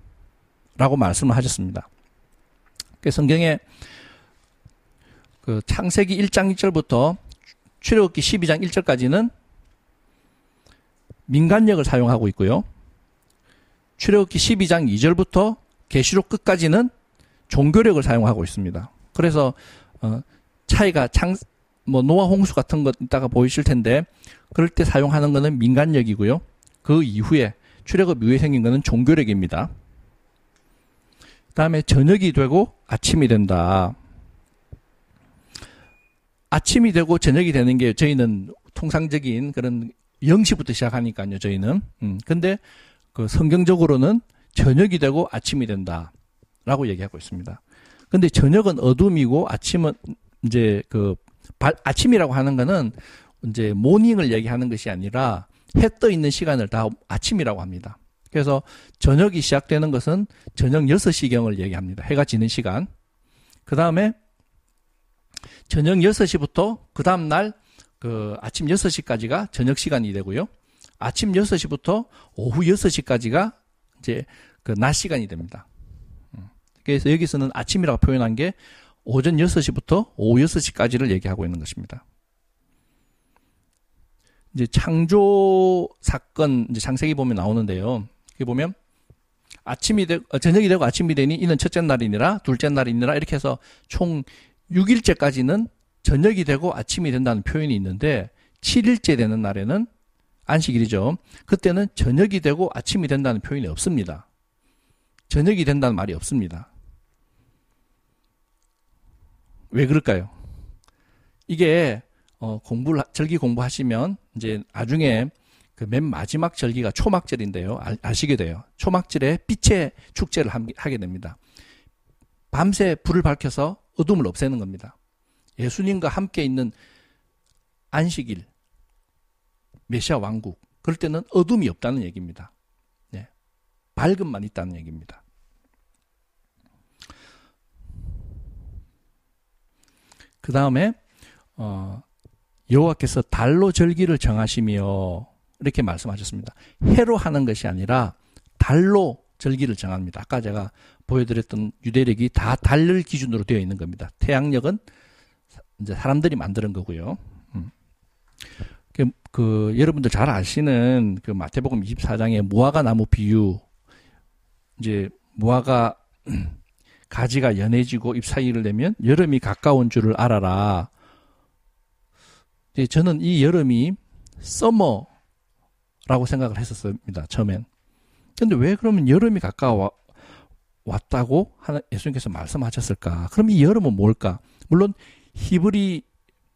Speaker 2: 라고 말씀을 하셨습니다. 성경에 그 창세기 1장 1절부터 출애굽기 12장 1절까지는 민간력을 사용하고 있고요. 출애굽기 12장 2절부터 계시록 끝까지는 종교력을 사용하고 있습니다. 그래서 차이가 노아 홍수 같은 것 이따가 보이실 텐데 그럴 때 사용하는 것은 민간력이고요. 그 이후에 출애굽 이후에 생긴 것은 종교력입니다. 그다음에 저녁이 되고 아침이 된다. 아침이 되고 저녁이 되는 게 저희는 통상적인 그런 0시부터 시작하니까요, 저희는. 근데 그 성경적으로는 저녁이 되고 아침이 된다라고 얘기하고 있습니다. 근데 저녁은 어둠이고 아침은 이제 아침이라고 하는 거는 이제 모닝을 얘기하는 것이 아니라 해 떠 있는 시간을 다 아침이라고 합니다. 그래서 저녁이 시작되는 것은 저녁 6시경을 얘기합니다. 해가 지는 시간. 그 다음에 저녁 6시부터 그 다음날 아침 6시까지가 저녁 시간이 되고요. 아침 6시부터 오후 6시까지가 이제 낮 시간이 됩니다. 그래서 여기서는 아침이라고 표현한 게 오전 6시부터 오후 6시까지를 얘기하고 있는 것입니다. 이제 창조 사건, 이제 창세기 보면 나오는데요. 여기 보면 저녁이 되고 아침이 되니 이는 첫째 날이니라 둘째 날이니라 이렇게 해서 총 6일째까지는 저녁이 되고 아침이 된다는 표현이 있는데 7일째 되는 날에는 안식일이죠. 그때는 저녁이 되고 아침이 된다는 표현이 없습니다. 저녁이 된다는 말이 없습니다. 왜 그럴까요? 이게 절기 공부하시면 이제 나중에 그 맨 마지막 절기가 초막절인데요. 아시게 돼요. 초막절에 빛의 축제를 하게 됩니다. 밤새 불을 밝혀서 어둠을 없애는 겁니다. 예수님과 함께 있는 안식일, 메시아 왕국, 그럴 때는 어둠이 없다는 얘기입니다. 네. 밝음만 있다는 얘기입니다. 그 다음에 여호와께서 달로 절기를 정하시며 이렇게 말씀하셨습니다. 해로 하는 것이 아니라 달로 절기를 정합니다. 아까 제가 보여드렸던 유대력이 다 달을 기준으로 되어 있는 겁니다. 태양력은 이제 사람들이 만드는 거고요. 여러분들 잘 아시는 그 마태복음 24장의 무화과 나무 비유, 이제 무화과 가지가 연해지고 잎 사이를 내면 여름이 가까운 줄을 알아라. 저는 이 여름이 서머라고 생각을 했었습니다. 처음엔. 근데 왜 그러면 여름이 왔다고 예수님께서 말씀하셨을까? 그럼 이 여름은 뭘까? 물론 히브리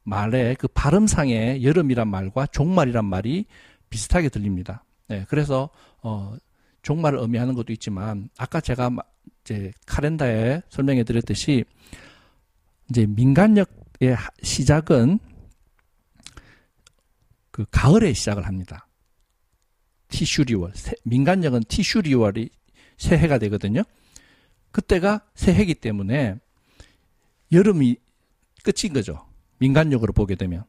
Speaker 2: 말의 그 발음상의 여름이란 말과 종말이란 말이 비슷하게 들립니다. 네, 그래서 종말을 의미하는 것도 있지만 아까 제가 이제 카렌다에 설명해 드렸듯이 이제 민간력 시작은 그 가을에 시작을 합니다. 티슈리월. 민간력은 티슈리월이 새해가 되거든요. 그때가 새해기 때문에 여름이 끝인 거죠. 민간력으로 보게 되면.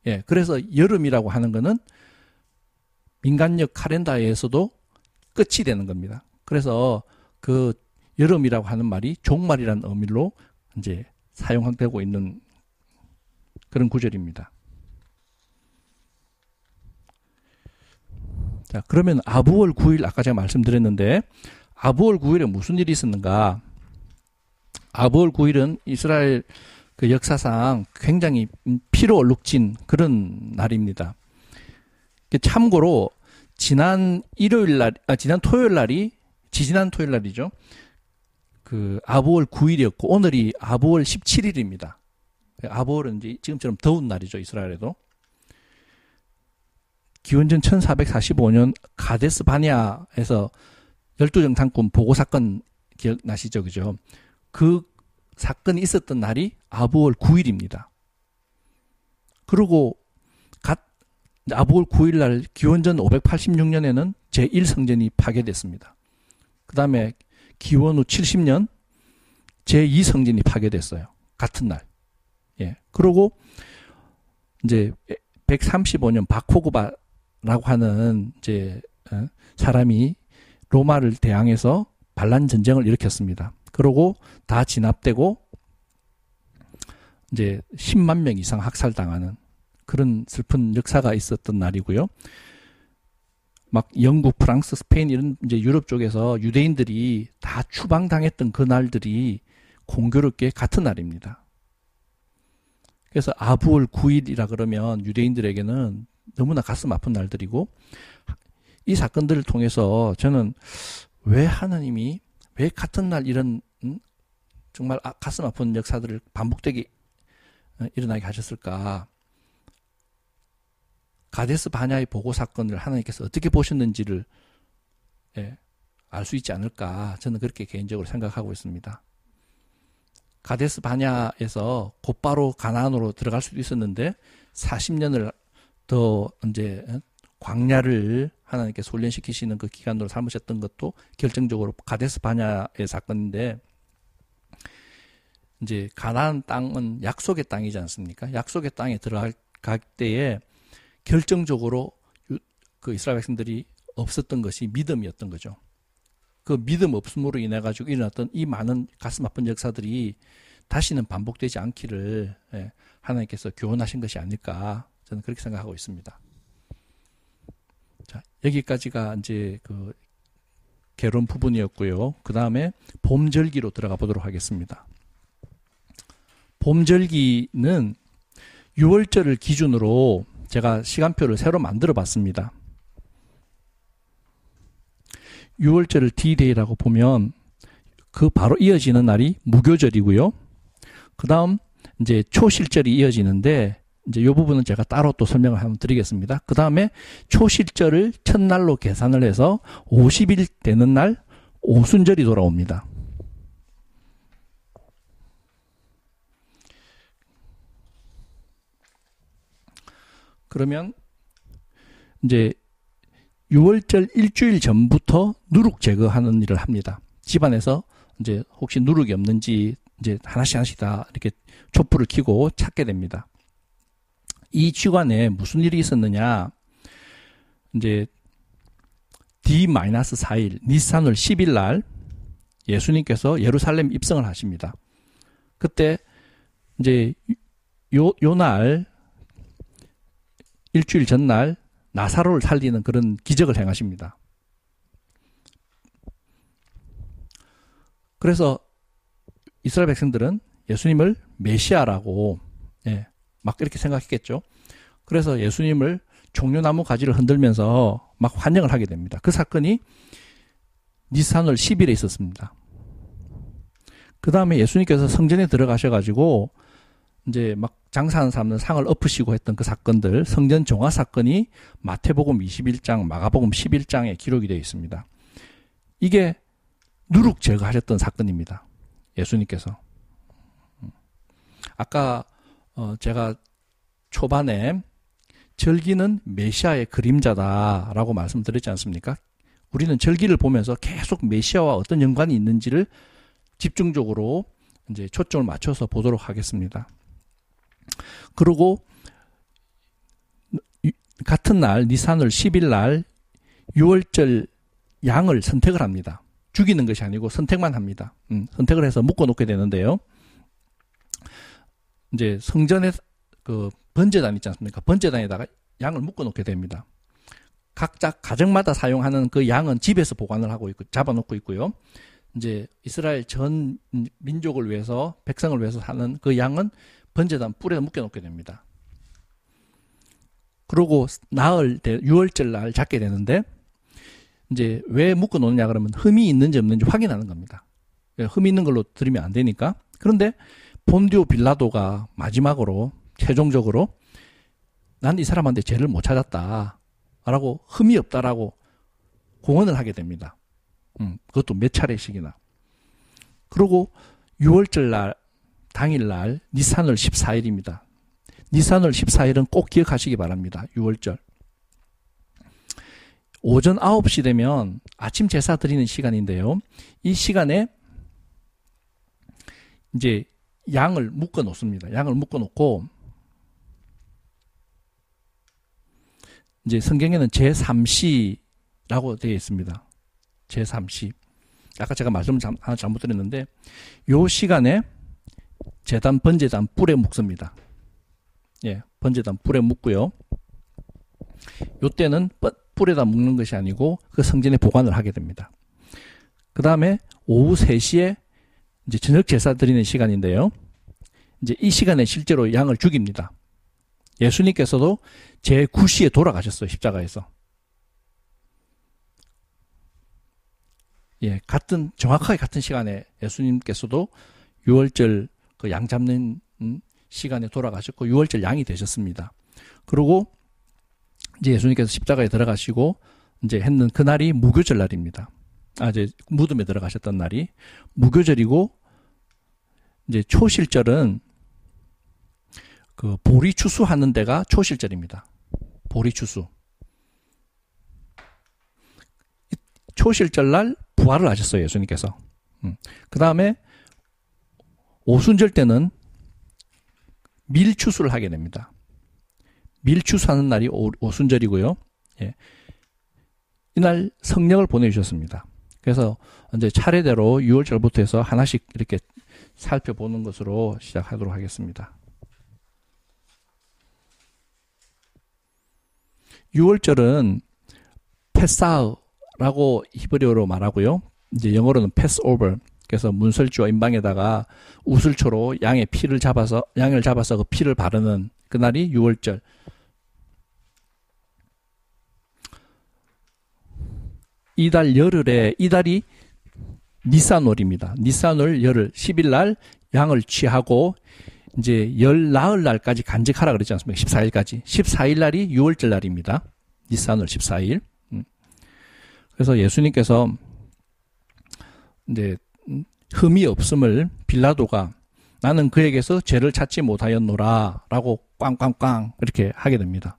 Speaker 2: 예, 그래서 여름이라고 하는 거는 민간력 카렌다에서도 끝이 되는 겁니다. 그래서 그 여름이라고 하는 말이 종말이라는 의미로 이제 사용되고 있는 그런 구절입니다. 자, 그러면 아부월 9일 아까 제가 말씀드렸는데 아부월 9일에 무슨 일이 있었는가? 아부월 9일은 이스라엘 그 역사상 굉장히 피로 얼룩진 그런 날입니다. 참고로 지난 토요일 날이죠. 그 아부월 9일이었고 오늘이 아부월 17일입니다. 아부월은 이제 지금처럼 더운 날이죠, 이스라엘에도. 기원전 1445년 가데스 바냐에서 12정탐꾼 보고 사건 기억나시죠? 그죠? 그 사건이 있었던 날이 아부월 9일입니다. 그리고 아부월 9일 날 기원전 586년에는 제1성전이 파괴됐습니다. 그 다음에 기원 후 70년 제2성전이 파괴됐어요. 같은 날. 예. 그리고 이제 135년 바코그바라고 하는 이제 사람이 로마를 대항해서 반란 전쟁을 일으켰습니다. 그리고 다 진압되고 이제 10만 명 이상 학살당하는 그런 슬픈 역사가 있었던 날이고요. 막 영국, 프랑스, 스페인 이런 이제 유럽 쪽에서 유대인들이 다 추방당했던 그 날들이 공교롭게 같은 날입니다. 그래서 아부월 9일이라 그러면 유대인들에게는 너무나 가슴 아픈 날들이고 이 사건들을 통해서 저는 왜 하나님이 왜 같은 날 이런 정말 가슴 아픈 역사들을 반복되게 일어나게 하셨을까? 가데스 바냐의 보고 사건을 하나님께서 어떻게 보셨는지를 알 수 있지 않을까? 저는 그렇게 개인적으로 생각하고 있습니다. 가데스 바냐에서 곧바로 가나안으로 들어갈 수도 있었는데 40년을 더 이제 광야를 하나님께서 훈련시키시는 그 기간으로 삼으셨던 것도 결정적으로 가데스 바냐의 사건인데 이제 가나안 땅은 약속의 땅이지 않습니까? 약속의 땅에 들어갈 때에 결정적으로 그 이스라엘 백성들이 없었던 것이 믿음이었던 거죠. 그 믿음 없음으로 인해 가지고 일어났던 이 많은 가슴 아픈 역사들이 다시는 반복되지 않기를 하나님께서 교훈하신 것이 아닐까 저는 그렇게 생각하고 있습니다. 자, 여기까지가 이제 그 개론 부분이었고요. 그 다음에 봄절기로 들어가 보도록 하겠습니다. 봄절기는 6월절을 기준으로 제가 시간표를 새로 만들어 봤습니다. 6월절을 D-Day라고 보면 그 바로 이어지는 날이 무교절이고요. 그 다음 이제 초실절이 이어지는데 이제 이 부분은 제가 따로 또 설명을 한번 드리겠습니다. 그 다음에 초실절을 첫날로 계산을 해서 50일 되는 날 오순절이 돌아옵니다. 그러면 이제 6월절 일주일 전부터 누룩 제거하는 일을 합니다. 집안에서 이제 혹시 누룩이 없는지 이제 하나씩 다 이렇게 촛불을 켜고 찾게 됩니다. 이 주간에 무슨 일이 있었느냐? 이제 D-4일 니산월 10일 날 예수님께서 예루살렘 입성을 하십니다. 그때 이제 요 날 일주일 전날 나사로를 살리는 그런 기적을 행하십니다. 그래서 이스라엘 백성들은 예수님을 메시아라고 막 이렇게 생각했겠죠. 그래서 예수님을 종려나무 가지를 흔들면서 막 환영을 하게 됩니다. 그 사건이 니산월 10일에 있었습니다. 그 다음에 예수님께서 성전에 들어가셔가지고 이제 막 장사하는 사람들 상을 엎으시고 했던 그 사건들, 성전 종화 사건이 마태복음 21장, 마가복음 11장에 기록이 되어 있습니다. 이게 누룩 제거하셨던 사건입니다. 예수님께서. 아까 제가 초반에 절기는 메시아의 그림자다라고 말씀드렸지 않습니까? 우리는 절기를 보면서 계속 메시아와 어떤 연관이 있는지를 집중적으로 이제 초점을 맞춰서 보도록 하겠습니다. 그리고 같은 날 니산월 10일 날 유월절 양을 선택을 합니다. 죽이는 것이 아니고 선택만 합니다. 선택을 해서 묶어놓게 되는데요. 이제 성전에 그 번제단 있지 않습니까? 번제단에다가 양을 묶어놓게 됩니다. 각자 가정마다 사용하는 그 양은 집에서 보관을 하고 있고 잡아놓고 있고요. 이제 이스라엘 전 민족을 위해서 백성을 위해서 하는 그 양은 번제단 뿔에 묶여놓게 됩니다. 그러고 나흘 유월절 날 잡게 되는데 이제 왜 묶어놓느냐 그러면 흠이 있는지 없는지 확인하는 겁니다. 흠이 있는 걸로 드리면 안 되니까. 그런데 본디오 빌라도가 마지막으로 최종적으로 난 이 사람한테 죄를 못 찾았다 라고 흠이 없다라고 공언을 하게 됩니다. 그것도 몇 차례씩이나. 그리고 6월절 날 당일날 니산월 14일입니다. 니산월 14일은 꼭 기억하시기 바랍니다. 6월절. 오전 9시 되면 아침 제사 드리는 시간인데요. 이 시간에 이제 양을 묶어 놓습니다. 양을 묶어 놓고 이제 성경에는 제3시라고 되어 있습니다. 제3시. 아까 제가 말씀을 하나 잘못 드렸는데 요 시간에 제단 번제단 뿔에 묶습니다. 예, 번제단 뿔에 묶고요. 요 때는 뿔에다 묶는 것이 아니고 그 성전에 보관을 하게 됩니다. 그 다음에 오후 3시에 이제 저녁 제사 드리는 시간인데요. 이제 이 시간에 실제로 양을 죽입니다. 예수님께서도 제9시에 돌아가셨어요. 십자가에서. 예, 정확하게 같은 시간에 예수님께서도 6월절 그 양 잡는 시간에 돌아가셨고 6월절 양이 되셨습니다. 그리고 이제 예수님께서 십자가에 들어가시고 이제 했는 그날이 무교절 날입니다. 이제 무덤에 들어가셨던 날이 무교절이고 이제 초실절은 그 보리 추수하는 데가 초실절입니다. 보리 추수. 초실절 날 부활을 하셨어요, 예수님께서. 그 다음에 오순절 때는 밀추수를 하게 됩니다. 밀추수하는 날이 오순절이고요. 예. 이날 성령을 보내주셨습니다. 그래서 이제 차례대로 6월절부터 해서 하나씩 이렇게 살펴보는 것으로 시작하도록 하겠습니다. 6월절은 패사흐라고 히브리어로 말하고요. 이제 영어로는 패스오버. 그래서 문설주와 임방에다가 우슬초로 양을 잡아서 그 피를 바르는 그날이 6월절. 이달 열흘에 이달이 니산월입니다. 니산월 열흘 10일 날 양을 취하고 이제 나흘 날까지 간직하라 그랬지 않습니까? 14일까지. 14일 날이 6월절 날입니다. 니산월 14일. 그래서 예수님께서 이제 흠이 없음을 빌라도가 나는 그에게서 죄를 찾지 못하였노라 라고 꽝꽝꽝 이렇게 하게 됩니다.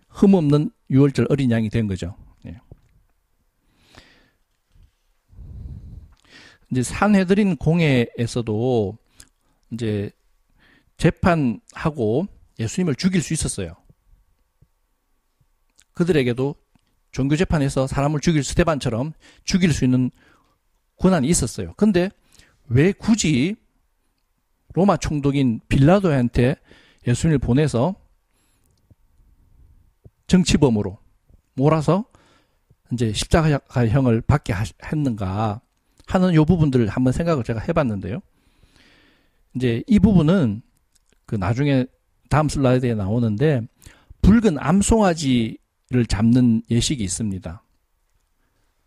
Speaker 2: 흠 없는 6월절 어린 양이 된 거죠. 예. 이제 산헤드린 공회에서도 이제 재판하고 예수님을 죽일 수 있었어요. 그들에게도 종교 재판에서 사람을 죽일 스데반처럼 죽일 수 있는 권한이 있었어요. 근데 왜 굳이 로마 총독인 빌라도한테 예수님을 보내서 정치범으로 몰아서 이제 십자가형을 받게 했는가 하는 이 부분들을 한번 생각을 제가 해봤는데요. 이제 이 부분은 그 나중에 다음 슬라이드에 나오는데 붉은 암송아지를 잡는 예식이 있습니다.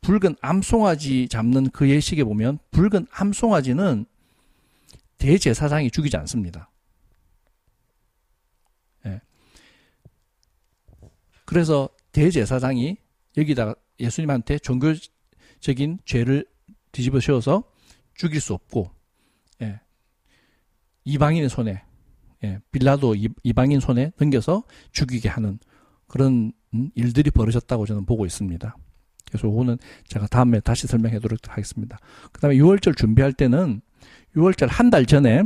Speaker 2: 붉은 암송아지 잡는 그 예식에 보면 붉은 암송아지는 대제사장이 죽이지 않습니다. 예. 그래서 대제사장이 여기다가 예수님한테 종교적인 죄를 뒤집어 씌워서 죽일 수 없고, 예. 이방인의 손에 빌라도 이방인 손에 넘겨서 죽이게 하는 그런 일들이 벌어졌다고 저는 보고 있습니다. 그래서 이거는 제가 다음에 다시 설명해 도록 하겠습니다. 그 다음에 6월절 준비할 때는 6월절 한 달 전에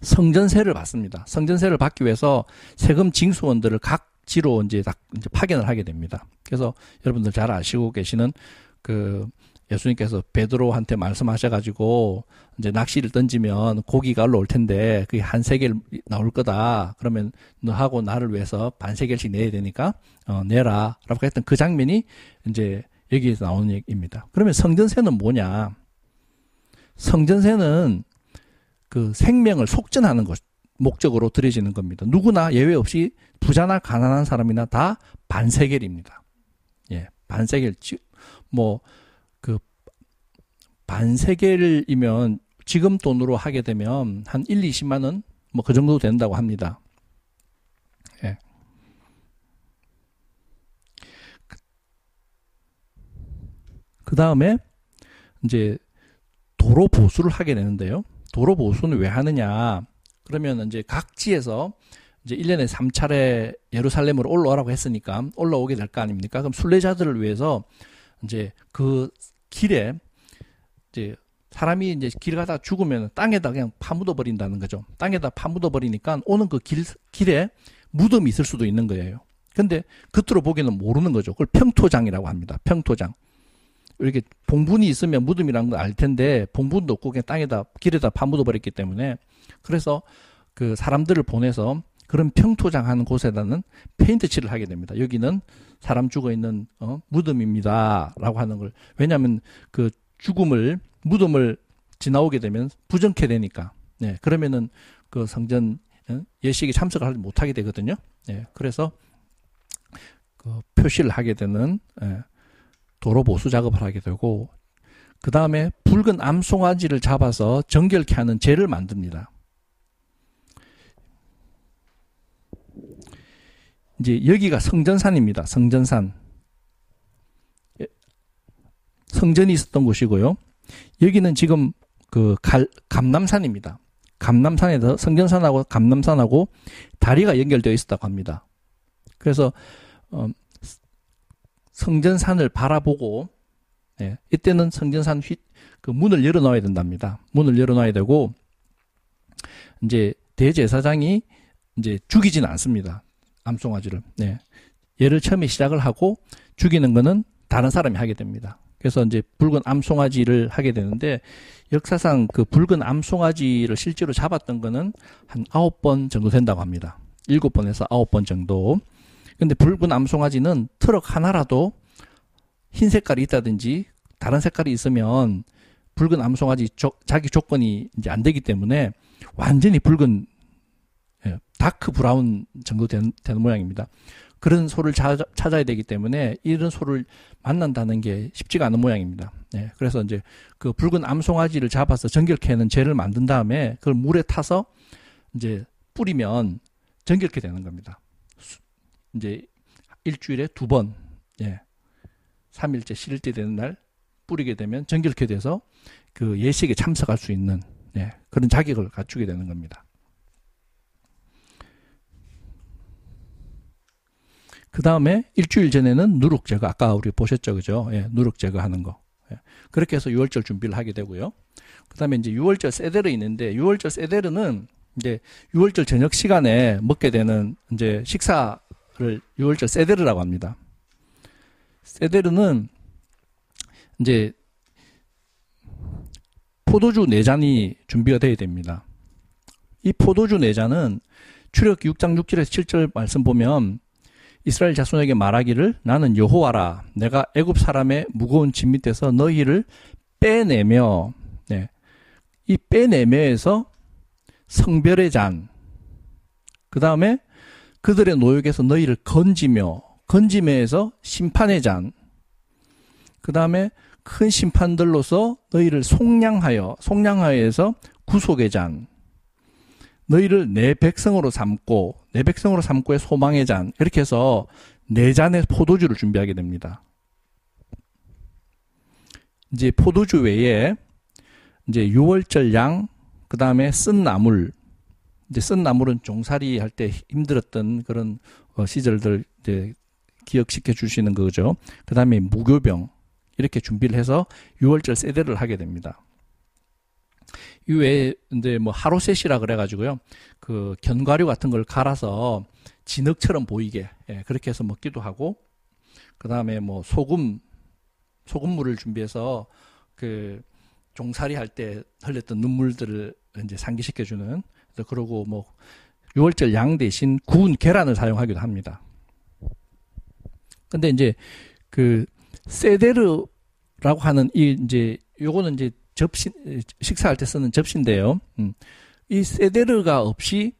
Speaker 2: 성전세를 받습니다. 성전세를 받기 위해서 세금 징수원들을 각지로 이제 파견을 하게 됩니다. 그래서 여러분들 잘 아시고 계시는 그 예수님께서 베드로한테 말씀하셔가지고 이제 낚시를 던지면 고기가 올라올 텐데 그게 한 세겔 나올 거다. 그러면 너하고 나를 위해서 반 세겔씩 내야 되니까 내라. 라고 했던 그 장면이 이제 여기에서 나오는 얘기입니다. 그러면 성전세는 뭐냐? 성전세는 그 생명을 속전하는 것 목적으로 드려지는 겁니다. 누구나 예외 없이 부자나 가난한 사람이나 다 반세겔입니다. 예, 반세겔 그 반세겔이면 지금 돈으로 하게 되면 한 1, 20만 원 뭐 그 정도 된다고 합니다. 예. 그 다음에 이제 도로 보수를 하게 되는데요. 도로 보수는 왜 하느냐? 그러면 이제 각지에서 이제 1년에 3차례 예루살렘으로 올라오라고 했으니까 올라오게 될 거 아닙니까? 그럼 순례자들을 위해서 이제 그 길에 이제 사람이 이제 길 가다가 죽으면 땅에다 그냥 파묻어 버린다는 거죠. 땅에다 파묻어 버리니까 오는 그 길에 무덤이 있을 수도 있는 거예요. 근데 겉으로 보기에는 모르는 거죠. 그걸 평토장이라고 합니다. 평토장. 이렇게 봉분이 있으면 무덤이라는 걸 알 텐데 봉분도 없고 그냥 땅에다 길에다 파묻어 버렸기 때문에 그래서 그 사람들을 보내서 그런 평토장 하는 곳에다는 페인트 칠을 하게 됩니다. 여기는 사람 죽어 있는 무덤입니다. 라고 하는 걸. 왜냐하면 그 무덤을 지나오게 되면 부정케 되니까. 네, 그러면은 그 성전 예식에 참석을 못하게 되거든요. 네, 그래서 그 표시를 하게 되는 도로 보수 작업을 하게 되고 그 다음에 붉은 암송아지를 잡아서 정결케 하는 재를 만듭니다. 이제 여기가 성전산입니다. 성전산. 성전이 있었던 곳이고요. 여기는 지금 그 감남산입니다. 감남산에서 성전산하고 감남산하고 다리가 연결되어 있었다고 합니다. 그래서 성전산을 바라보고 이때는 성전산 그 문을 열어놔야 된답니다. 문을 열어놔야 되고 이제 대제사장이 이제 죽이지는 않습니다. 암송아지를. 네. 얘를 처음에 시작을 하고 죽이는 거는 다른 사람이 하게 됩니다. 그래서 이제 붉은 암송아지를 하게 되는데 역사상 그 붉은 암송아지를 실제로 잡았던 거는 한 9번 정도 된다고 합니다. 7번에서 9번 정도. 근데 붉은 암송아지는 트럭 하나라도 흰 색깔이 있다든지 다른 색깔이 있으면 붉은 암송아지 자기 조건이 이제 안 되기 때문에 완전히 붉은 다크 브라운 정도 되는 모양입니다. 그런 소를 찾아야 되기 때문에 이런 소를 만난다는 게 쉽지가 않은 모양입니다. 네, 그래서 이제 그 붉은 암송아지를 잡아서 정결케 하는 재를 만든 다음에 그걸 물에 타서 이제 뿌리면 정결케 되는 겁니다. 이제 일주일에 2번, 3일째, 7일째 되는 날 뿌리게 되면 정결케 돼서 그 예식에 참석할 수 있는 그런 자격을 갖추게 되는 겁니다. 그 다음에 일주일 전에는 누룩 제거, 아까 우리 보셨죠, 그죠? 누룩 제거하는 거. 그렇게 해서 6월절 준비를 하게 되고요. 그 다음에 이제 6월절 세데르 있는데, 6월절 세데르는 이제 6월절 저녁 시간에 먹게 되는 이제 식사를 6월절 세데르라고 합니다. 세데르는 이제 포도주 4잔이 준비가 되어야 됩니다. 이 포도주 4잔은 출애굽기 6장 6절에서 7절 말씀 보면 이스라엘 자손에게 말하기를 나는 여호와라 내가 애굽 사람의 무거운 짐 밑에서 너희를 빼내며 이 빼내며에서 성별의 잔 그 다음에 그들의 노역에서 너희를 건지며에서 심판의 잔 그 다음에 큰 심판들로서 너희를 속량하여에서 구속의 잔 너희를 내 백성으로 삼고의 소망의 잔 이렇게 해서 4잔의 포도주를 준비하게 됩니다. 이제 포도주 외에 이제 6월절 양 그 다음에 쓴 나물 이제 쓴 나물은 종살이 할 때 힘들었던 그런 시절들 이제 기억시켜 주시는 거죠. 그 다음에 무교병 이렇게 준비를 해서 유월절 세대를 하게 됩니다. 이외에 이제 뭐 하로셋이라 그래가지고요, 그 견과류 같은 걸 갈아서 진흙처럼 보이게 그렇게 해서 먹기도 하고, 그 다음에 뭐 소금물을 준비해서 그 종살이 할 때 흘렸던 눈물들을 이제 상기시켜주는, 그러고 뭐 유월절 양 대신 구운 계란을 사용하기도 합니다. 근데 이제 그 세데르라고 하는 이 이제 요거는 이제 식사할 때 쓰는 접시인데요. 이 세데르가 없이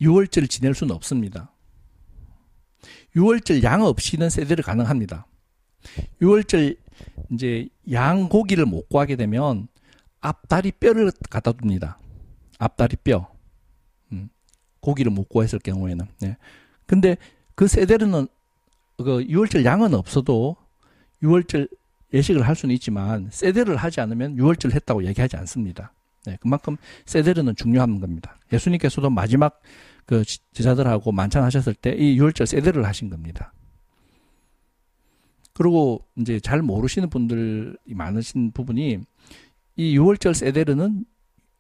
Speaker 2: 유월절을 지낼 수는 없습니다. 유월절 양 없이는 세데르 가능합니다. 유월절 이제 양 고기를 못 구하게 되면 앞다리 뼈를 갖다 둡니다. 앞다리 뼈. 고기를 못 구했을 경우에는. 네. 근데 그 세데르는 그 유월절 양은 없어도 유월절 예식을 할 수는 있지만 세데르를 하지 않으면 유월절 했다고 얘기하지 않습니다. 네, 그만큼 세데르는 중요한 겁니다. 예수님께서도 마지막 그 제자들하고 만찬하셨을 때 이 유월절 세데르를 하신 겁니다. 그리고 이제 잘 모르시는 분들이 많으신 부분이, 이 유월절 세데르는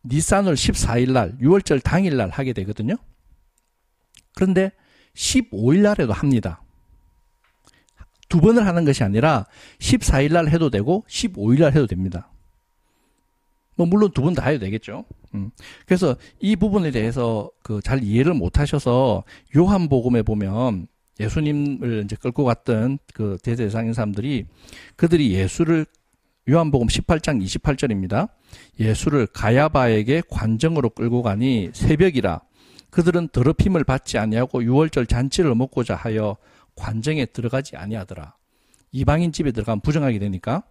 Speaker 2: 니산월 14일 날, 유월절 당일 날 하게 되거든요. 그런데 15일 날에도 합니다. 두 번을 하는 것이 아니라 14일 날 해도 되고 15일 날 해도 됩니다. 뭐 물론 두 번 다 해도 되겠죠. 그래서 이 부분에 대해서 그 잘 이해를 못 하셔서 요한복음에 보면 예수님을 이제 끌고 갔던 그 대제사장인 사람들이, 그들이 예수를, 요한복음 18장 28절입니다. 예수를 가야바에게 관정으로 끌고 가니 새벽이라. 그들은 더럽힘을 받지 아니하고 유월절 잔치를 먹고자 하여 관정에 들어가지 아니하더라. 이방인 집에 들어가면 부정하게 되니까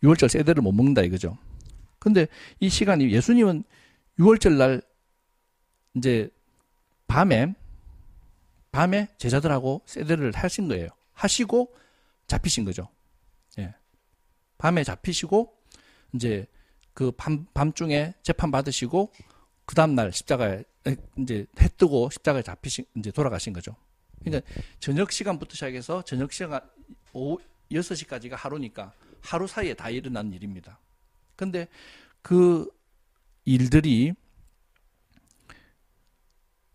Speaker 2: 유월절 세대를 못 먹는다 이거죠. 근데 이 시간이, 예수님은 유월절 날 이제 밤에 제자들하고 세대를 하신 거예요. 하시고 잡히신 거죠. 예. 밤에 잡히시고 이제 그 밤중에 재판 받으시고 그 다음날 십자가에 이제 해 뜨고 십자가에 이제 돌아가신 거죠. 그러니까 저녁 시간부터 시작해서 저녁 시간 오후 6시까지가 하루니까 하루 사이에 다 일어난 일입니다. 근데 그 일들이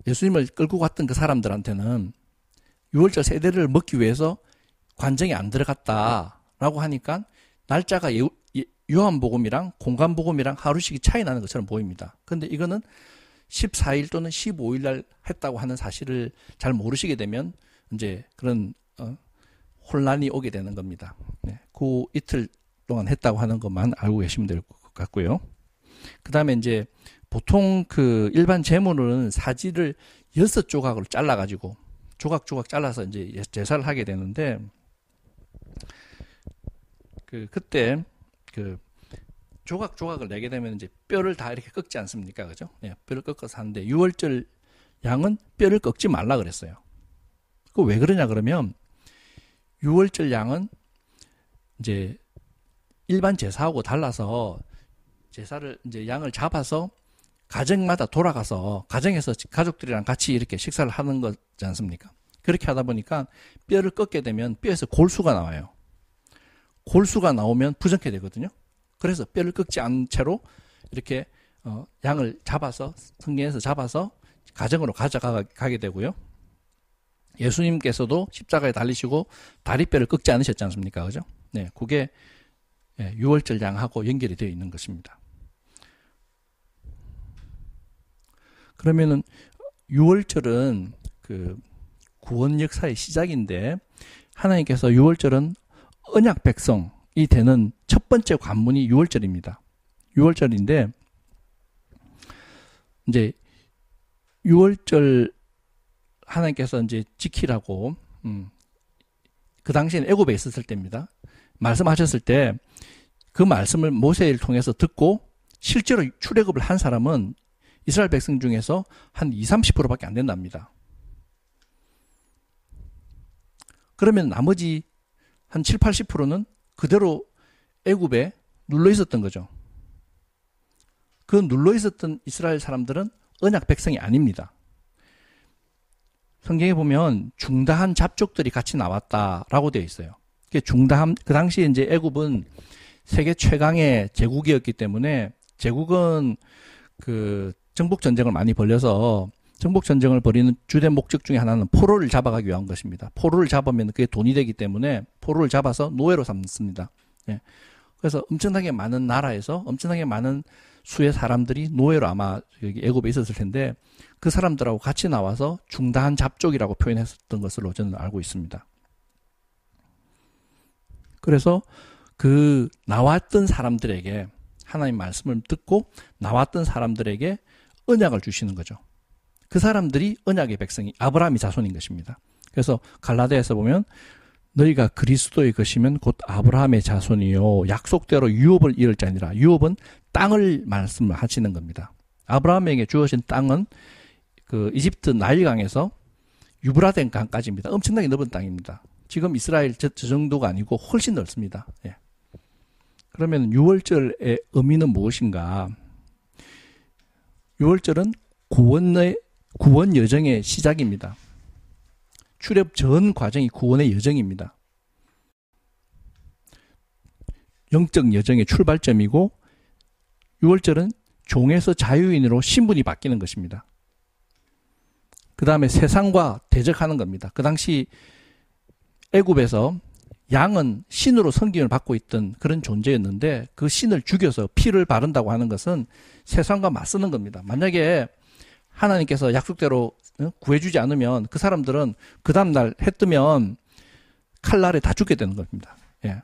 Speaker 2: 예수님을 끌고 갔던 그 사람들한테는 유월절 세대를 먹기 위해서 관정에 안 들어갔다라고 하니까 날짜가 요한복음이랑 공간복음이랑 하루씩이 차이 나는 것처럼 보입니다. 근데 이거는 14일 또는 15일 날 했다고 하는 사실을 잘 모르시게 되면 이제 그런 혼란이 오게 되는 겁니다. 네, 그 이틀 동안 했다고 하는 것만 알고 계시면 될 것 같고요. 그 다음에 이제 보통 그 일반 제물은 사지를 6조각으로 잘라가지고 조각조각 잘라서 이제 제사를 하게 되는데, 그때 그 조각조각을 내게 되면 이제 뼈를 다 이렇게 꺾지 않습니까? 그죠? 예, 뼈를 꺾어서 하는데 유월절 양은 뼈를 꺾지 말라 그랬어요. 그 왜 그러냐 그러면 유월절 양은 이제 일반 제사하고 달라서 제사를 이제 양을 잡아서 가정마다 돌아가서 가정에서 가족들이랑 같이 이렇게 식사를 하는 거지 않습니까? 그렇게 하다 보니까 뼈를 꺾게 되면 뼈에서 골수가 나와요. 골수가 나오면 부정케 되거든요. 그래서 뼈를 꺾지 않은 채로 이렇게 양을 잡아서 성경에서 잡아서 가정으로 가져가게 되고요. 예수님께서도 십자가에 달리시고 다리뼈를 꺾지 않으셨지 않습니까? 그죠? 네, 그게 유월절 양하고 연결이 되어 있는 것입니다. 그러면은 유월절은 그 구원 역사의 시작인데, 하나님께서 유월절은 언약 백성이 되는 첫 번째 관문이 유월절입니다. 유월절인데 이제 유월절 하나님께서 이제 지키라고 그 당시에는 애굽에 있었을 때입니다. 말씀하셨을 때 그 말씀을 모세를 통해서 듣고 실제로 출애굽을 한 사람은 이스라엘 백성 중에서 한 20-30%밖에 안 된답니다. 그러면 나머지 한 7-80%는 그대로 애굽에 눌러 있었던 거죠. 그 눌러 있었던 이스라엘 사람들은 언약 백성이 아닙니다. 성경에 보면 중다한 잡족들이 같이 나왔다라고 되어 있어요. 중다한, 그 당시에 이제 애굽은 세계 최강의 제국이었기 때문에 제국은 그 정복 전쟁을 많이 벌여서 정복 전쟁을 벌이는 주된 목적 중에 하나는 포로를 잡아가기 위한 것입니다. 포로를 잡으면 그게 돈이 되기 때문에 포로를 잡아서 노예로 삼습니다. 예. 그래서 엄청나게 많은 나라에서 엄청나게 많은 수의 사람들이 노예로 아마 여기 애굽에 있었을 텐데 그 사람들하고 같이 나와서 중다한 잡족이라고 표현했었던 것으로 저는 알고 있습니다. 그래서 그 나왔던 사람들에게 하나님 말씀을 듣고 나왔던 사람들에게 언약을 주시는 거죠. 그 사람들이 언약의 백성이 아브라함의 자손인 것입니다. 그래서 갈라디아에서 보면 너희가 그리스도의 것이면 곧 아브라함의 자손이요 약속대로 유업을 이을 자니라. 유업은 땅을 말씀을 하시는 겁니다. 아브라함에게 주어진 땅은 그 이집트 나일강에서 유브라데 강까지입니다. 엄청나게 넓은 땅입니다. 지금 이스라엘 저 정도가 아니고 훨씬 넓습니다. 예. 그러면 6월절의 의미는 무엇인가? 6월절은 구원 여정의 시작입니다. 출애굽 전 과정이 구원의 여정입니다. 영적 여정의 출발점이고 6월절은 종에서 자유인으로 신분이 바뀌는 것입니다. 그 다음에 세상과 대적하는 겁니다. 그 당시 애굽에서 양은 신으로 섬김을 받고 있던 그런 존재였는데 그 신을 죽여서 피를 바른다고 하는 것은 세상과 맞서는 겁니다. 만약에 하나님께서 약속대로 구해주지 않으면 그 사람들은 그 다음날 해 뜨면 칼날에 다 죽게 되는 겁니다. 예.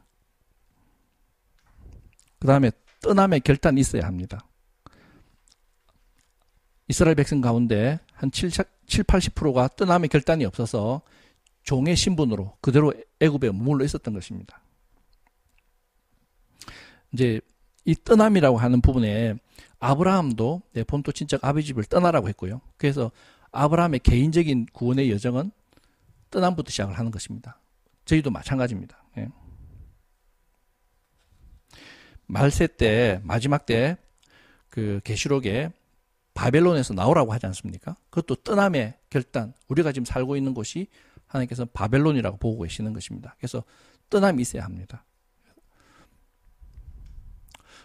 Speaker 2: 그 다음에 떠남의 결단이 있어야 합니다. 이스라엘 백성 가운데 한 80%가 떠남의 결단이 없어서 종의 신분으로 그대로 애굽에 머물러 있었던 것입니다. 이제 이 떠남이라고 하는 부분에 아브라함도 내 본토 친척 아비 집을 떠나라고 했고요. 그래서 아브라함의 개인적인 구원의 여정은 떠남부터 시작을 하는 것입니다. 저희도 마찬가지입니다. 예. 말세 때 마지막 때 그 계시록에 바벨론에서 나오라고 하지 않습니까? 그것도 떠남의 결단. 우리가 지금 살고 있는 곳이 하나님께서 바벨론이라고 보고 계시는 것입니다. 그래서 떠남이 있어야 합니다.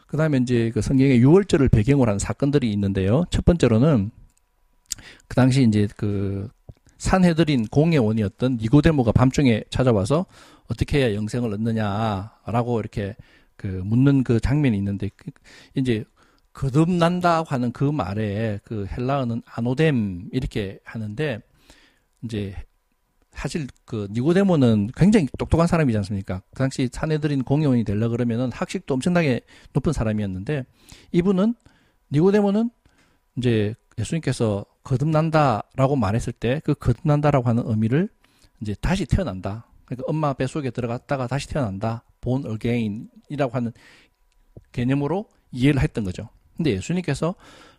Speaker 2: 그 다음에 이제 그 성경에 6월절을 배경으로 하는 사건들이 있는데요. 첫 번째로는 그 당시 이제 그 산헤드린 공회원이었던 니고데모가 밤중에 찾아와서 어떻게 해야 영생을 얻느냐라고 이렇게 그 묻는 그 장면이 있는데 이제 거듭난다고 하는 그 말에 그 헬라어는 아노뎀 이렇게 하는데 이제 사실 그 니고데모는 굉장히 똑똑한 사람이지 않습니까? 그 당시 산헤드린 공회원이 되려 그러면은 학식도 엄청나게 높은 사람이었는데 이분은 니고데모는 이제 예수님께서 거듭난다라고 말했을 때 그 거듭난다라고 하는 의미를 이제 다시 태어난다. 그러니까 엄마 뱃속에 들어갔다가 다시 태어난다. born again이라고 하는 개념으로 이해를 했던 거죠. 근데 예수님께서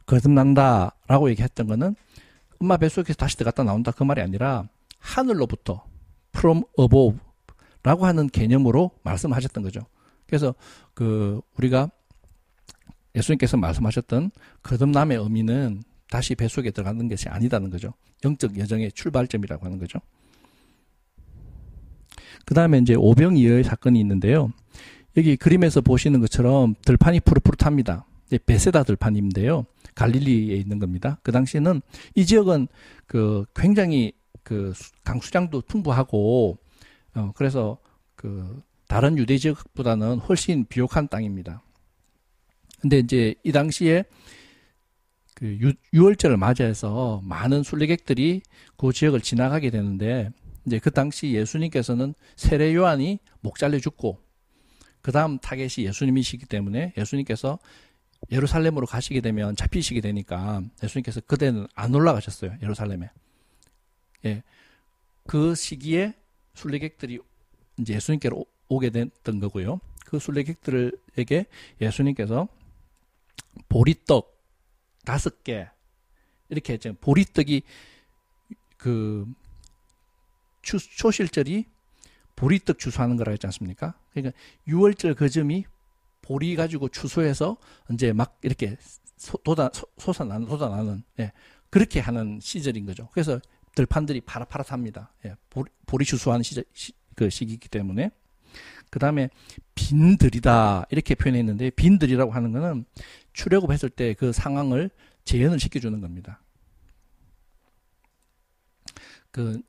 Speaker 2: 거듭난다라고 얘기했던 거는 엄마 뱃속에서 다시 들어갔다 나온다 그 말이 아니라 하늘로부터 from above 라고 하는 개념으로 말씀하셨던 거죠. 그래서 그 우리가 예수님께서 말씀하셨던 거듭남의 의미는 다시 뱃속에 들어가는 것이 아니다는 거죠. 영적 여정의 출발점이라고 하는 거죠. 그 다음에 이제 오병이어의 사건이 있는데요. 여기 그림에서 보시는 것처럼 들판이 푸릇푸릇합니다. 베세다 들판인데요. 갈릴리에 있는 겁니다. 그 당시에는 이 지역은 그 굉장히 그 강수량도 풍부하고 그래서 그 다른 유대 지역보다는 훨씬 비옥한 땅입니다. 근데 이제 이 당시에 그 유월절을 맞이해서 많은 순례객들이 그 지역을 지나가게 되는데 이제 그 당시 예수님께서는 세례 요한이 목 잘려 죽고 그 다음 타겟이 예수님이시기 때문에 예수님께서 예루살렘으로 가시게 되면 잡히시게 되니까 예수님께서 그때는 안 올라가셨어요. 예루살렘에. 예. 그 시기에 순례객들이 이제 예수님께로 오게 됐던 거고요. 그 순례객들에게 예수님께서 보리떡 5개 이렇게 했죠. 보리떡이 그 초실절이 보리떡 추수하는 거라고 했지 않습니까? 그러니까 6월절 그 점이 보리 가지고 추수해서 이제 막 이렇게 돋아나는, 예, 그렇게 하는 시절인 거죠. 그래서 들판들이 파릇파릇합니다. 예, 보리 추수하는 그 시기이기 때문에. 그 다음에 빈들이다 이렇게 표현했는데, 빈들이라고 하는 거는 출애굽했을 때 그 상황을 재현을 시켜주는 겁니다. 그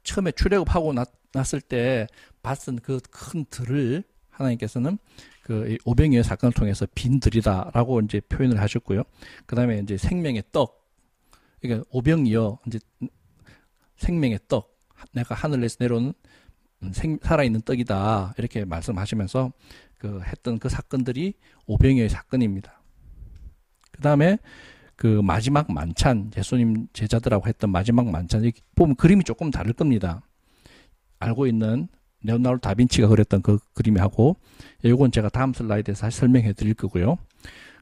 Speaker 2: 처음에 출애굽하고 났을 때 봤던 그 큰 들을 하나님께서는 그 오병이어 사건을 통해서 빈들이다라고 이제 표현을 하셨고요. 그 다음에 이제 생명의 떡, 그러니까 오병이어 이제 생명의 떡, 내가 하늘에서 내려온 살아있는 떡이다 이렇게 말씀하시면서 그 했던 그 사건들이 오병이어의 사건입니다. 그 다음에 그 마지막 만찬, 예수님 제자들하고 했던 마지막 만찬, 보면 그림이 조금 다를 겁니다. 알고 있는 레오나르도 다빈치가 그렸던 그 그림하고, 이건 제가 다음 슬라이드에서 다시 설명해 드릴 거고요.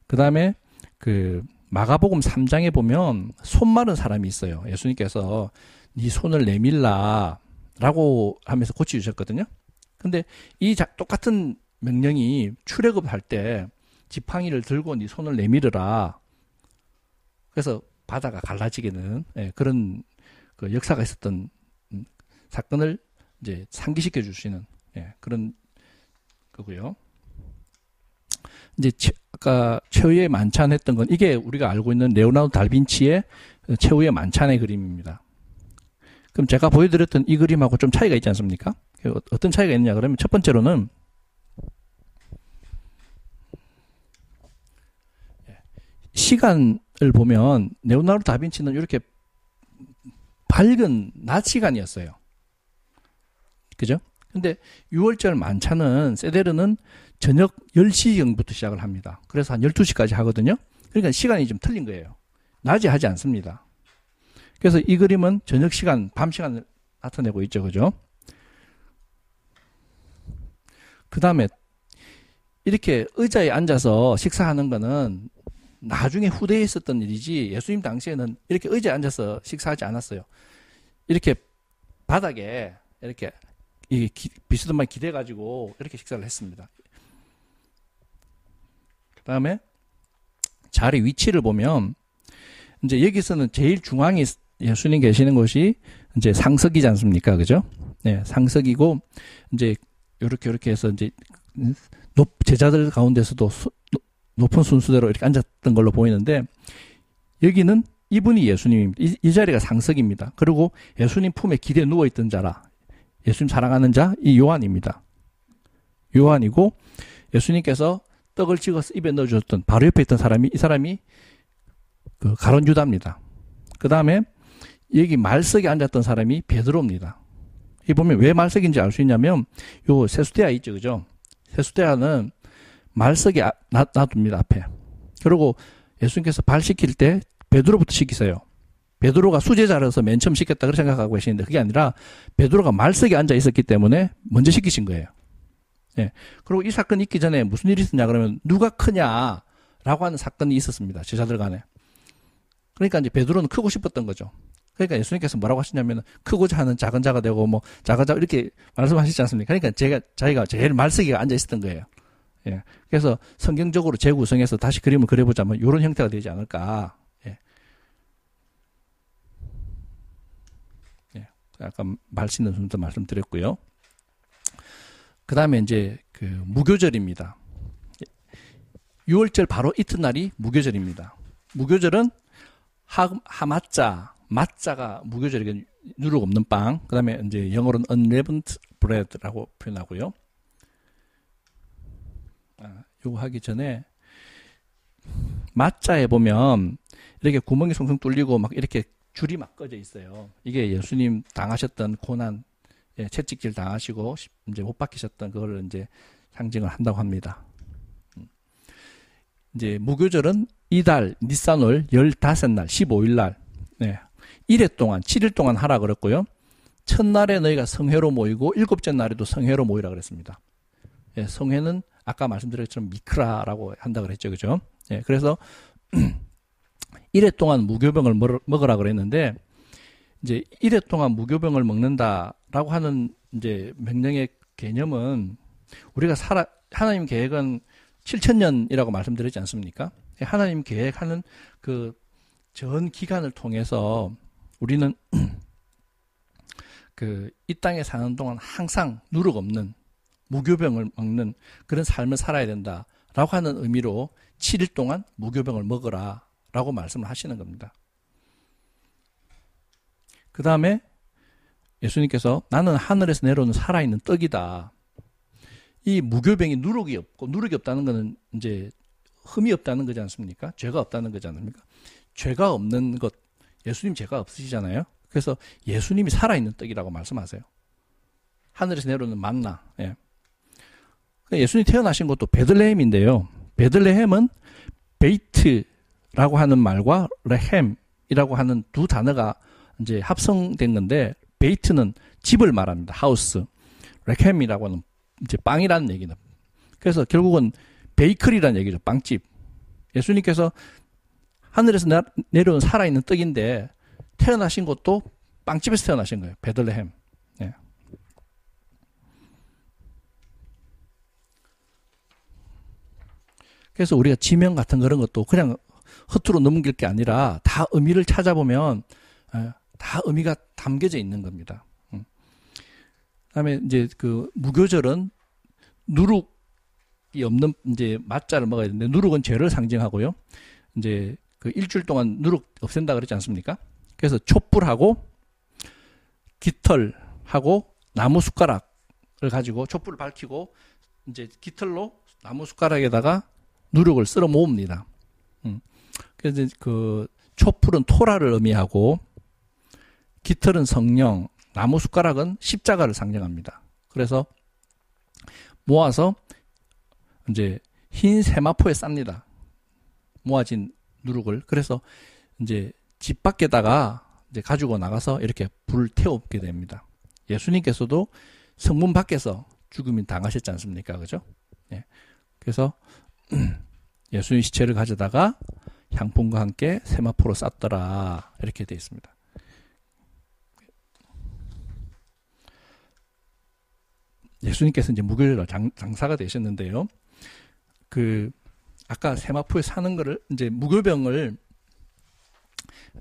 Speaker 2: 그 다음에 그 마가복음 3장에 보면 손 마른 사람이 있어요. 예수님께서 네 손을 내밀라 라고 하면서 고쳐주셨거든요. 근데 이 똑같은 명령이 출애굽할 때 지팡이를 들고 네 손을 내밀으라. 그래서 바다가 갈라지게는, 예, 그런 그 역사가 있었던 사건을 이제 상기시켜 주시는, 예, 그런 거고요. 이제 아까 최후의 만찬 했던 건 이게 우리가 알고 있는 레오나르도 다빈치의 최후의 만찬의 그림입니다. 그럼 제가 보여드렸던 이 그림하고 좀 차이가 있지 않습니까? 어떤 차이가 있느냐 그러면, 첫 번째로는 시간을 보면 레오나르도 다빈치는 이렇게 밝은 낮 시간이었어요. 그죠? 근데 6월절 만찬은, 세데르는 저녁 10시경부터 시작을 합니다. 그래서 한 12시까지 하거든요. 그러니까 시간이 좀 틀린 거예요. 낮에 하지 않습니다. 그래서 이 그림은 저녁 시간, 밤 시간을 나타내고 있죠. 그죠? 그 다음에 이렇게 의자에 앉아서 식사하는 거는 나중에 후대에 있었던 일이지, 예수님 당시에는 이렇게 의자에 앉아서 식사하지 않았어요. 이렇게 바닥에 이렇게 비스듬하게 기대가지고 이렇게 식사를 했습니다. 그 다음에 자리 위치를 보면, 이제 여기서는 제일 중앙에 예수님 계시는 곳이 이제 상석이지 않습니까? 그죠? 네, 상석이고, 이제 이렇게 해서 이제 제자들 가운데서도 높은 순서대로 이렇게 앉았던 걸로 보이는데, 여기는 이분이 예수님입니다. 이 자리가 상석입니다. 그리고 예수님 품에 기대 누워있던 자라, 예수님 사랑하는 자, 이 요한입니다. 요한이고, 예수님께서 떡을 찍어서 입에 넣어주셨던 바로 옆에 있던 사람이, 이 사람이 그 가룟 유다입니다. 그 다음에 여기 말석에 앉았던 사람이 베드로입니다. 이 보면 왜 말석인지 알 수 있냐면, 요 세수대야 있죠, 그죠? 세수대야는 말석에 놔둡니다, 앞에. 그리고 예수님께서 발 씻길 때 베드로부터 씻기세요. 베드로가 수제자라서 맨 처음 씻겼다 그렇게 생각하고 계시는데, 그게 아니라 베드로가 말석에 앉아 있었기 때문에 먼저 씻기신 거예요. 예. 그리고 이 사건이 있기 전에 무슨 일이 있었냐 그러면, 누가 크냐라고 하는 사건이 있었습니다, 제자들 간에. 그러니까 이제 베드로는 크고 싶었던 거죠. 그러니까 예수님께서 뭐라고 하시냐면, 크고자 하는 작은 자가 되고, 뭐 작은 자 이렇게 말씀하시지 않습니까? 그러니까 자기가 제일 말석에 앉아 있었던 거예요. 예. 그래서 성경적으로 재구성해서 다시 그림을 그려보자면 이런 형태가 되지 않을까. 예. 예. 아까 말 씻는 순서 말씀드렸고요. 그 다음에 이제 그 무교절입니다. 6월절 바로 이튿날이 무교절입니다. 무교절은 하마자, 맞자가 무교절이니까 누룩 없는 빵. 그 다음에 이제 영어로는 unleavened bread라고 표현하고요. 요거 하기 전에, 맞자에 보면 이렇게 구멍이 송송 뚫리고 막 이렇게 줄이 막 꺼져 있어요. 이게 예수님 당하셨던 고난, 예, 채찍질 당하시고 이제 못 박히셨던 그걸 이제 상징을 한다고 합니다. 이제 무교절은 이달 니산월 15날 15일날, 네, 1회 동안 7일 동안 하라 그랬고요. 첫날에 너희가 성회로 모이고 일곱째 날에도 성회로 모이라 그랬습니다. 예, 성회는 아까 말씀드린 것처럼 미크라라고 한다고 그랬죠. 그죠? 예, 그래서 1회 동안 무교병을 먹으라 그랬는데, 이제 1회 동안 무교병을 먹는다라고 하는 이제 명령의 개념은, 우리가 하나님 계획은 7,000년이라고 말씀드렸지 않습니까? 하나님 계획하는 그 전 기간을 통해서 우리는 그 이 땅에 사는 동안 항상 누룩 없는 무교병을 먹는 그런 삶을 살아야 된다라고 하는 의미로 7일 동안 무교병을 먹어라 라고 말씀을 하시는 겁니다. 그 다음에 예수님께서 나는 하늘에서 내려오는 살아있는 떡이다. 이 무교병이 누룩이 없고, 누룩이 없다는 것은 이제 흠이 없다는 거지 않습니까? 죄가 없다는 거지 않습니까? 죄가 없는 것, 예수님 죄가 없으시잖아요. 그래서 예수님이 살아있는 떡이라고 말씀하세요. 하늘에서 내려오는 만나. 예. 예수님이 태어나신 것도 베들레헴인데요. 베들레헴은 베이트라고 하는 말과 레헴이라고 하는 두 단어가 이제 합성된 건데, 베이트는 집을 말합니다. 하우스. 레헴이라고 하는 이제 빵이라는 얘기는. 그래서 결국은 베이커리라는 얘기죠. 빵집. 예수님께서 하늘에서 내려온 살아있는 떡인데 태어나신 것도 빵집에서 태어나신 거예요. 베들레헴. 네. 그래서 우리가 지명 같은 그런 것도 그냥 허투루 넘길 게 아니라 다 의미를 찾아보면 다 의미가 담겨져 있는 겁니다. 그다음에 이제 그 무교절은 누룩이 없는 이제 맞자를 먹어야 되는데, 누룩은 죄를 상징하고요. 이제 그 일주일 동안 누룩 없앤다 그러지 않습니까? 그래서 촛불하고 깃털하고 나무 숟가락을 가지고 촛불을 밝히고 이제 깃털로 나무 숟가락에다가 누룩을 쓸어 모읍니다. 그래서 그 촛불은 토라를 의미하고 깃털은 성령, 나무 숟가락은 십자가를 상징합니다. 그래서 모아서 이제 흰 세마포에 쌉니다. 모아진 누룩을. 그래서 이제 집 밖에다가 이제 가지고 나가서 이렇게 불을 태우게 됩니다. 예수님께서도 성문 밖에서 죽음이 당하셨지 않습니까? 그죠? 예. 그래서 예수님 시체를 가져다가 향품과 함께 세마포로 쌌더라. 이렇게 되어 있습니다. 예수님께서 이제 무교절 장사가 되셨는데요. 그 아까 세마포에 사는 거를 이제 무교병을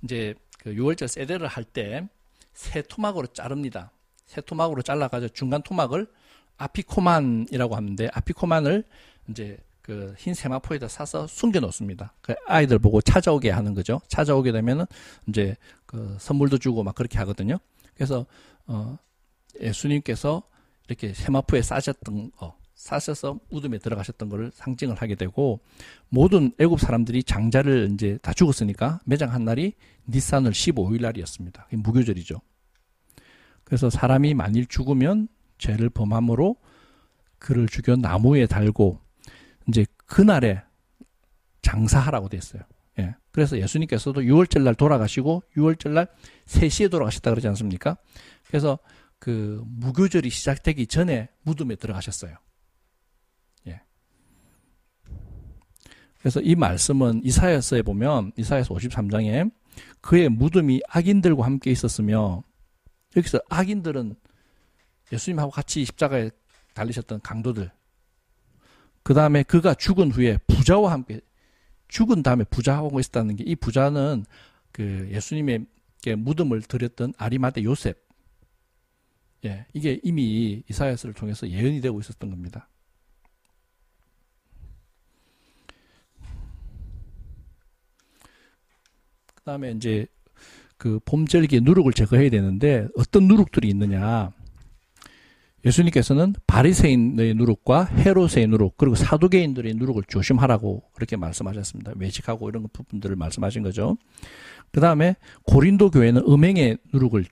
Speaker 2: 이제 그 6월절 세대를 할 때 세 토막으로 자릅니다. 세 토막으로 잘라가지고 중간 토막을 아피코만이라고 하는데, 아피코만을 이제 그 흰 세마포에다 사서 숨겨 놓습니다. 그 아이들 보고 찾아오게 하는 거죠. 찾아오게 되면은 이제 그 선물도 주고 막 그렇게 하거든요. 그래서 예수님께서 이렇게 세마포에 싸셨던 거, 싸셔서 무덤에 들어가셨던 것을 상징을 하게 되고, 모든 애굽 사람들이 장자를 이제 다 죽었으니까 매장한 날이 니산월 15일 날이었습니다. 무교절이죠. 그래서 사람이 만일 죽으면 죄를 범함으로 그를 죽여 나무에 달고 이제 그날에 장사하라고 됐어요. 예. 그래서 예수님께서도 6월절 날 돌아가시고 6월절 날 3시에 돌아가셨다 그러지 않습니까? 그래서 그 무교절이 시작되기 전에 무덤에 들어가셨어요. 예. 그래서 이 말씀은 이사야서에 보면, 이사야서 53장에 그의 무덤이 악인들과 함께 있었으며, 여기서 악인들은 예수님하고 같이 십자가에 달리셨던 강도들, 그 다음에 그가 죽은 후에 부자와 함께, 죽은 다음에 부자하고 있었다는 게, 이 부자는 그 예수님에게 무덤을 드렸던 아리마대 요셉, 예, 이게 이미 이사야서를 통해서 예언이 되고 있었던 겁니다. 그 다음에 이제 그 봄절기에 누룩을 제거해야 되는데 어떤 누룩들이 있느냐. 예수님께서는 바리새인의 누룩과 헤롯의 누룩, 그리고 사두개인들의 누룩을 조심하라고 그렇게 말씀하셨습니다. 외식하고 이런 부분들을 말씀하신 거죠. 그 다음에 고린도 교회는 음행의 누룩을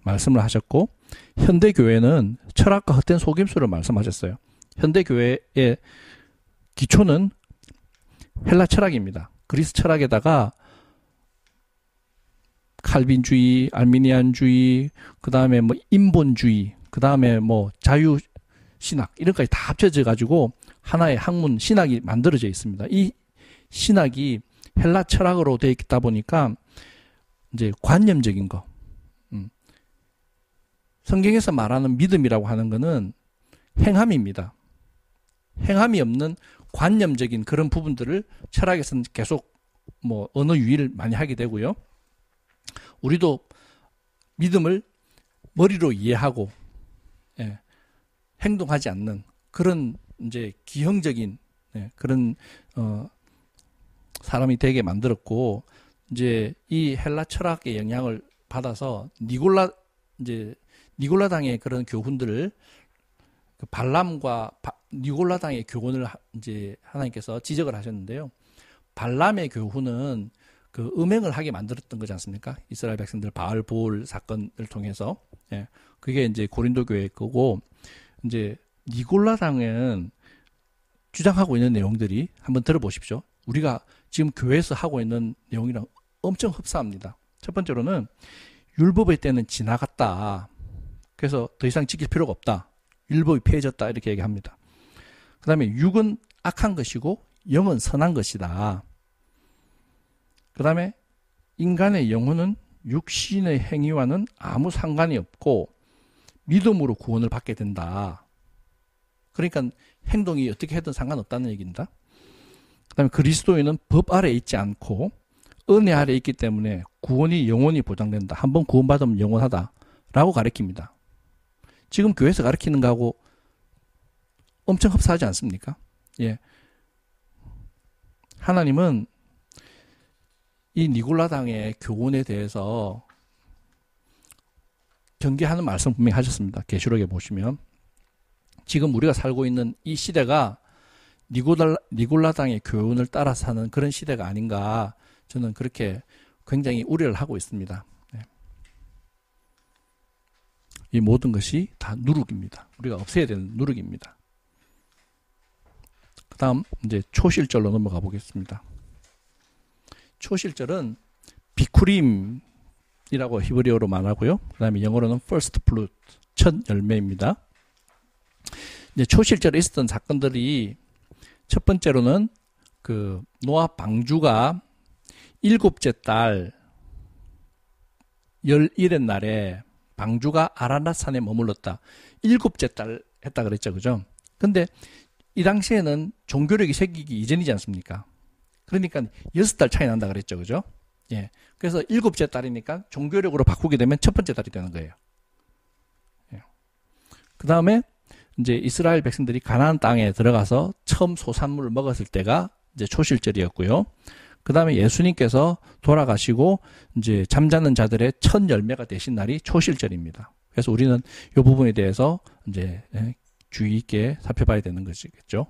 Speaker 2: 말씀을 하셨고, 현대 교회는 철학과 헛된 속임수를 말씀하셨어요. 현대 교회의 기초는 헬라 철학입니다. 그리스 철학에다가 칼빈주의, 알미니안주의, 그 다음에 뭐 인본주의, 그 다음에 뭐 자유신학, 이런 것까지 다 합쳐져 가지고 하나의 학문, 신학이 만들어져 있습니다. 이 신학이 헬라 철학으로 되어 있다 보니까 이제 관념적인 거, 성경에서 말하는 믿음이라고 하는 것은 행함입니다. 행함이 없는 관념적인 그런 부분들을 철학에서는 계속 뭐 언어 유희를 많이 하게 되고요. 우리도 믿음을 머리로 이해하고 예, 행동하지 않는 그런 이제 기형적인 그런 사람이 되게 만들었고, 이제 이 헬라 철학의 영향을 받아서 니골라당의 그런 교훈들을 그 발람과 니골라당의 교훈을 이제 하나님께서 지적을 하셨는데요. 발람의 교훈은 그 음행을 하게 만들었던 거지 않습니까? 이스라엘 백성들 바알볼 사건을 통해서. 예. 그게 이제 고린도 교회의 거고, 이제 니골라당은 주장하고 있는 내용들이 한번 들어보십시오. 우리가 지금 교회에서 하고 있는 내용이랑 엄청 흡사합니다. 첫 번째로는 율법의 때는 지나갔다. 그래서 더 이상 지킬 필요가 없다. 율법이 폐해졌다. 이렇게 얘기합니다. 그 다음에 육은 악한 것이고 영은 선한 것이다. 그 다음에 인간의 영혼은 육신의 행위와는 아무 상관이 없고 믿음으로 구원을 받게 된다. 그러니까 행동이 어떻게 해도 상관없다는 얘기입니다. 그 다음에 그리스도인은 법 아래에 있지 않고 은혜 아래에 있기 때문에 구원이 영원히 보장된다. 한번 구원받으면 영원하다. 라고 가르칩니다. 지금 교회에서 가르치는 거하고 엄청 흡사하지 않습니까? 예. 하나님은 이 니골라당의 교훈에 대해서 경계하는 말씀 분명히 하셨습니다. 계시록에 보시면. 지금 우리가 살고 있는 이 시대가 니골라당의 교훈을 따라 사는 그런 시대가 아닌가, 저는 그렇게 굉장히 우려를 하고 있습니다. 네. 이 모든 것이 다 누룩입니다. 우리가 없애야 되는 누룩입니다. 그 다음 이제 초실절로 넘어가 보겠습니다. 초실절은 비쿠림이라고 히브리어로 말하고요. 그 다음에 영어로는 first fruit, 첫 열매입니다. 이제 초실절에 있었던 사건들이, 첫 번째로는 그 노아 방주가 7째 달 11의 날에 방주가 아라랏 산에 머물렀다. 7째 달 했다 그랬죠. 그죠? 근데 이 당시에는 종교력이 생기기 이전이지 않습니까? 그러니까 6달 차이 난다 그랬죠. 그죠? 예. 그래서 7째 달이니까 종교력으로 바꾸게 되면 첫 번째 달이 되는 거예요. 예. 그 다음에 이제 이스라엘 백성들이 가나안 땅에 들어가서 처음 소산물을 먹었을 때가 이제 초실절이었고요. 그 다음에 예수님께서 돌아가시고 이제 잠자는 자들의 첫 열매가 되신 날이 초실절입니다. 그래서 우리는 이 부분에 대해서 이제 주의 있게 살펴봐야 되는 것이겠죠.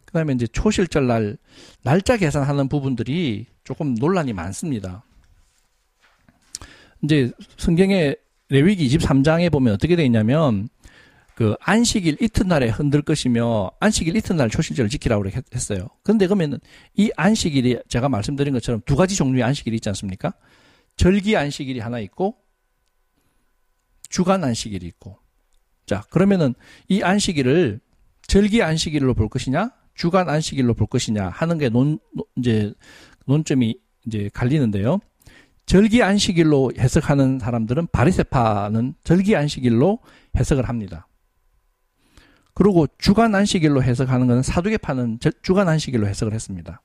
Speaker 2: 그 다음에 이제 초실절 날짜 계산하는 부분들이 조금 논란이 많습니다. 이제 성경의 레위기 23장에 보면 어떻게 되어 있냐면, 그 안식일 이튿날에 흔들 것이며 안식일 이튿날 초실절을 지키라고 했어요. 그런데 그러면 이 안식일이 제가 말씀드린 것처럼 두 가지 종류의 안식일이 있지 않습니까? 절기 안식일이 하나 있고 주간 안식일이 있고. 자, 그러면은 이 안식일을 절기 안식일로 볼 것이냐, 주간 안식일로 볼 것이냐 하는 게 논점이 이제 갈리는데요. 절기 안식일로 해석하는 사람들은 바리새파는 절기 안식일로 해석을 합니다. 그리고 주간 안식일로 해석하는 것은 사두개파는 주간 안식일로 해석을 했습니다.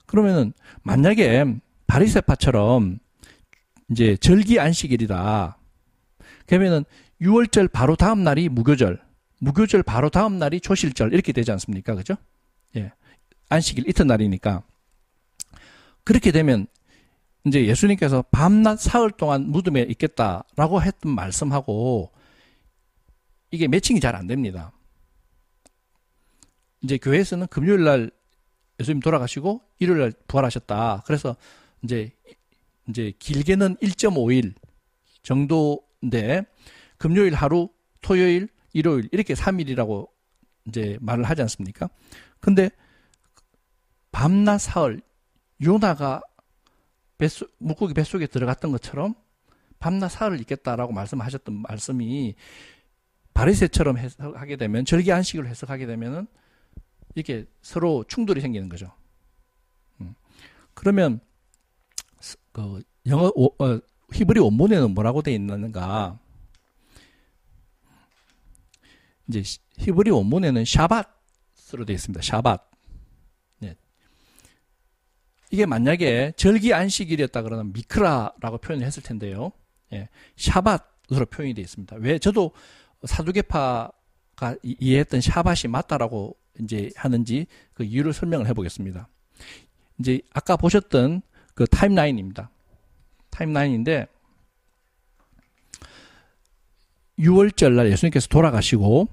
Speaker 2: 그러면은 만약에 바리새파처럼 이제 절기 안식일이다. 그러면은 6월절 바로 다음 날이 무교절 바로 다음 날이 초실절 이렇게 되지 않습니까? 그죠? 예. 안식일 이튿날이니까. 그렇게 되면 이제 예수님께서 밤낮 사흘 동안 무덤에 있겠다라고 했던 말씀하고 이게 매칭이 잘 안 됩니다. 이제 교회에서는 금요일 날 예수님 돌아가시고 일요일 날 부활하셨다. 그래서 이제 길게는 1.5일 정도인데 금요일 하루, 토요일, 일요일 이렇게 3일이라고 이제 말을 하지 않습니까? 근데 밤낮 사흘, 요나가 물고기 뱃속에 들어갔던 것처럼 밤낮 사흘을 있겠다라고 말씀하셨던 말씀이 바리새처럼 해석하게 되면, 절기 안식일로 해석하게 되면은 이렇게 서로 충돌이 생기는 거죠. 그러면 그 히브리 원문에는 뭐라고 되어 있는가? 이제 히브리 원문에는 샤밧으로 되어 있습니다. 샤밧. 네. 이게 만약에 절기 안식일이었다 그러면 미크라라고 표현을 했을 텐데요. 예, 샤밧으로 표현이 되어 있습니다. 왜 저도 사두개파가 이해했던 샤밧이 맞다라고 이제 하는지 그 이유를 설명을 해보겠습니다. 이제 아까 보셨던 그 타임라인입니다. 타임라인인데 6월절 날 예수님께서 돌아가시고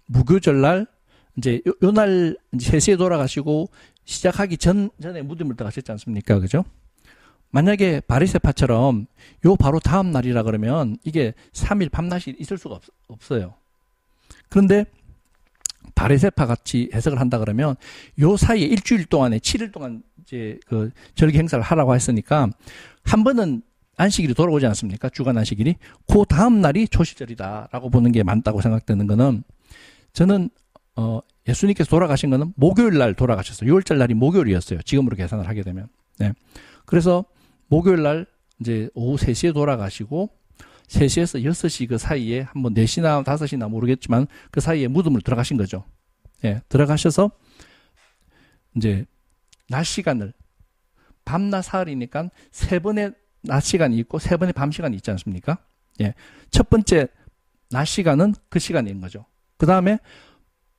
Speaker 2: 무교절 날 이제 요날 이제 3시에 돌아가시고 시작하기 전에 무덤을 들어가셨지 않습니까? 그죠? 만약에 바리새파처럼 요 바로 다음 날이라 그러면 이게 3일 밤낮이 있을 수가 없어요. 그런데 바리새파 같이 해석을 한다 그러면 요 사이에 일주일 동안에 7일 동안 이제 그 절기 행사를 하라고 했으니까 한 번은 안식일이 돌아오지 않습니까? 주간 안식일이. 그 다음 날이 초시절이다라고 보는 게 맞다고 생각되는 거는 저는 예수님께서 돌아가신 거는 목요일 날 돌아가셨어요. 6월절 날이 목요일이었어요. 지금으로 계산을 하게 되면. 네. 그래서 목요일 날 이제 오후 3시에 돌아가시고 3시에서 6시 그 사이에 한번 4시나 5시나 모르겠지만 그 사이에 무덤으로 들어가신 거죠. 예, 들어가셔서 이제 낮 시간을 밤낮 사흘이니까 3번의 낮 시간이 있고 3번의 밤 시간이 있지 않습니까? 예. 첫 번째 낮 시간은 그 시간인 거죠. 그 다음에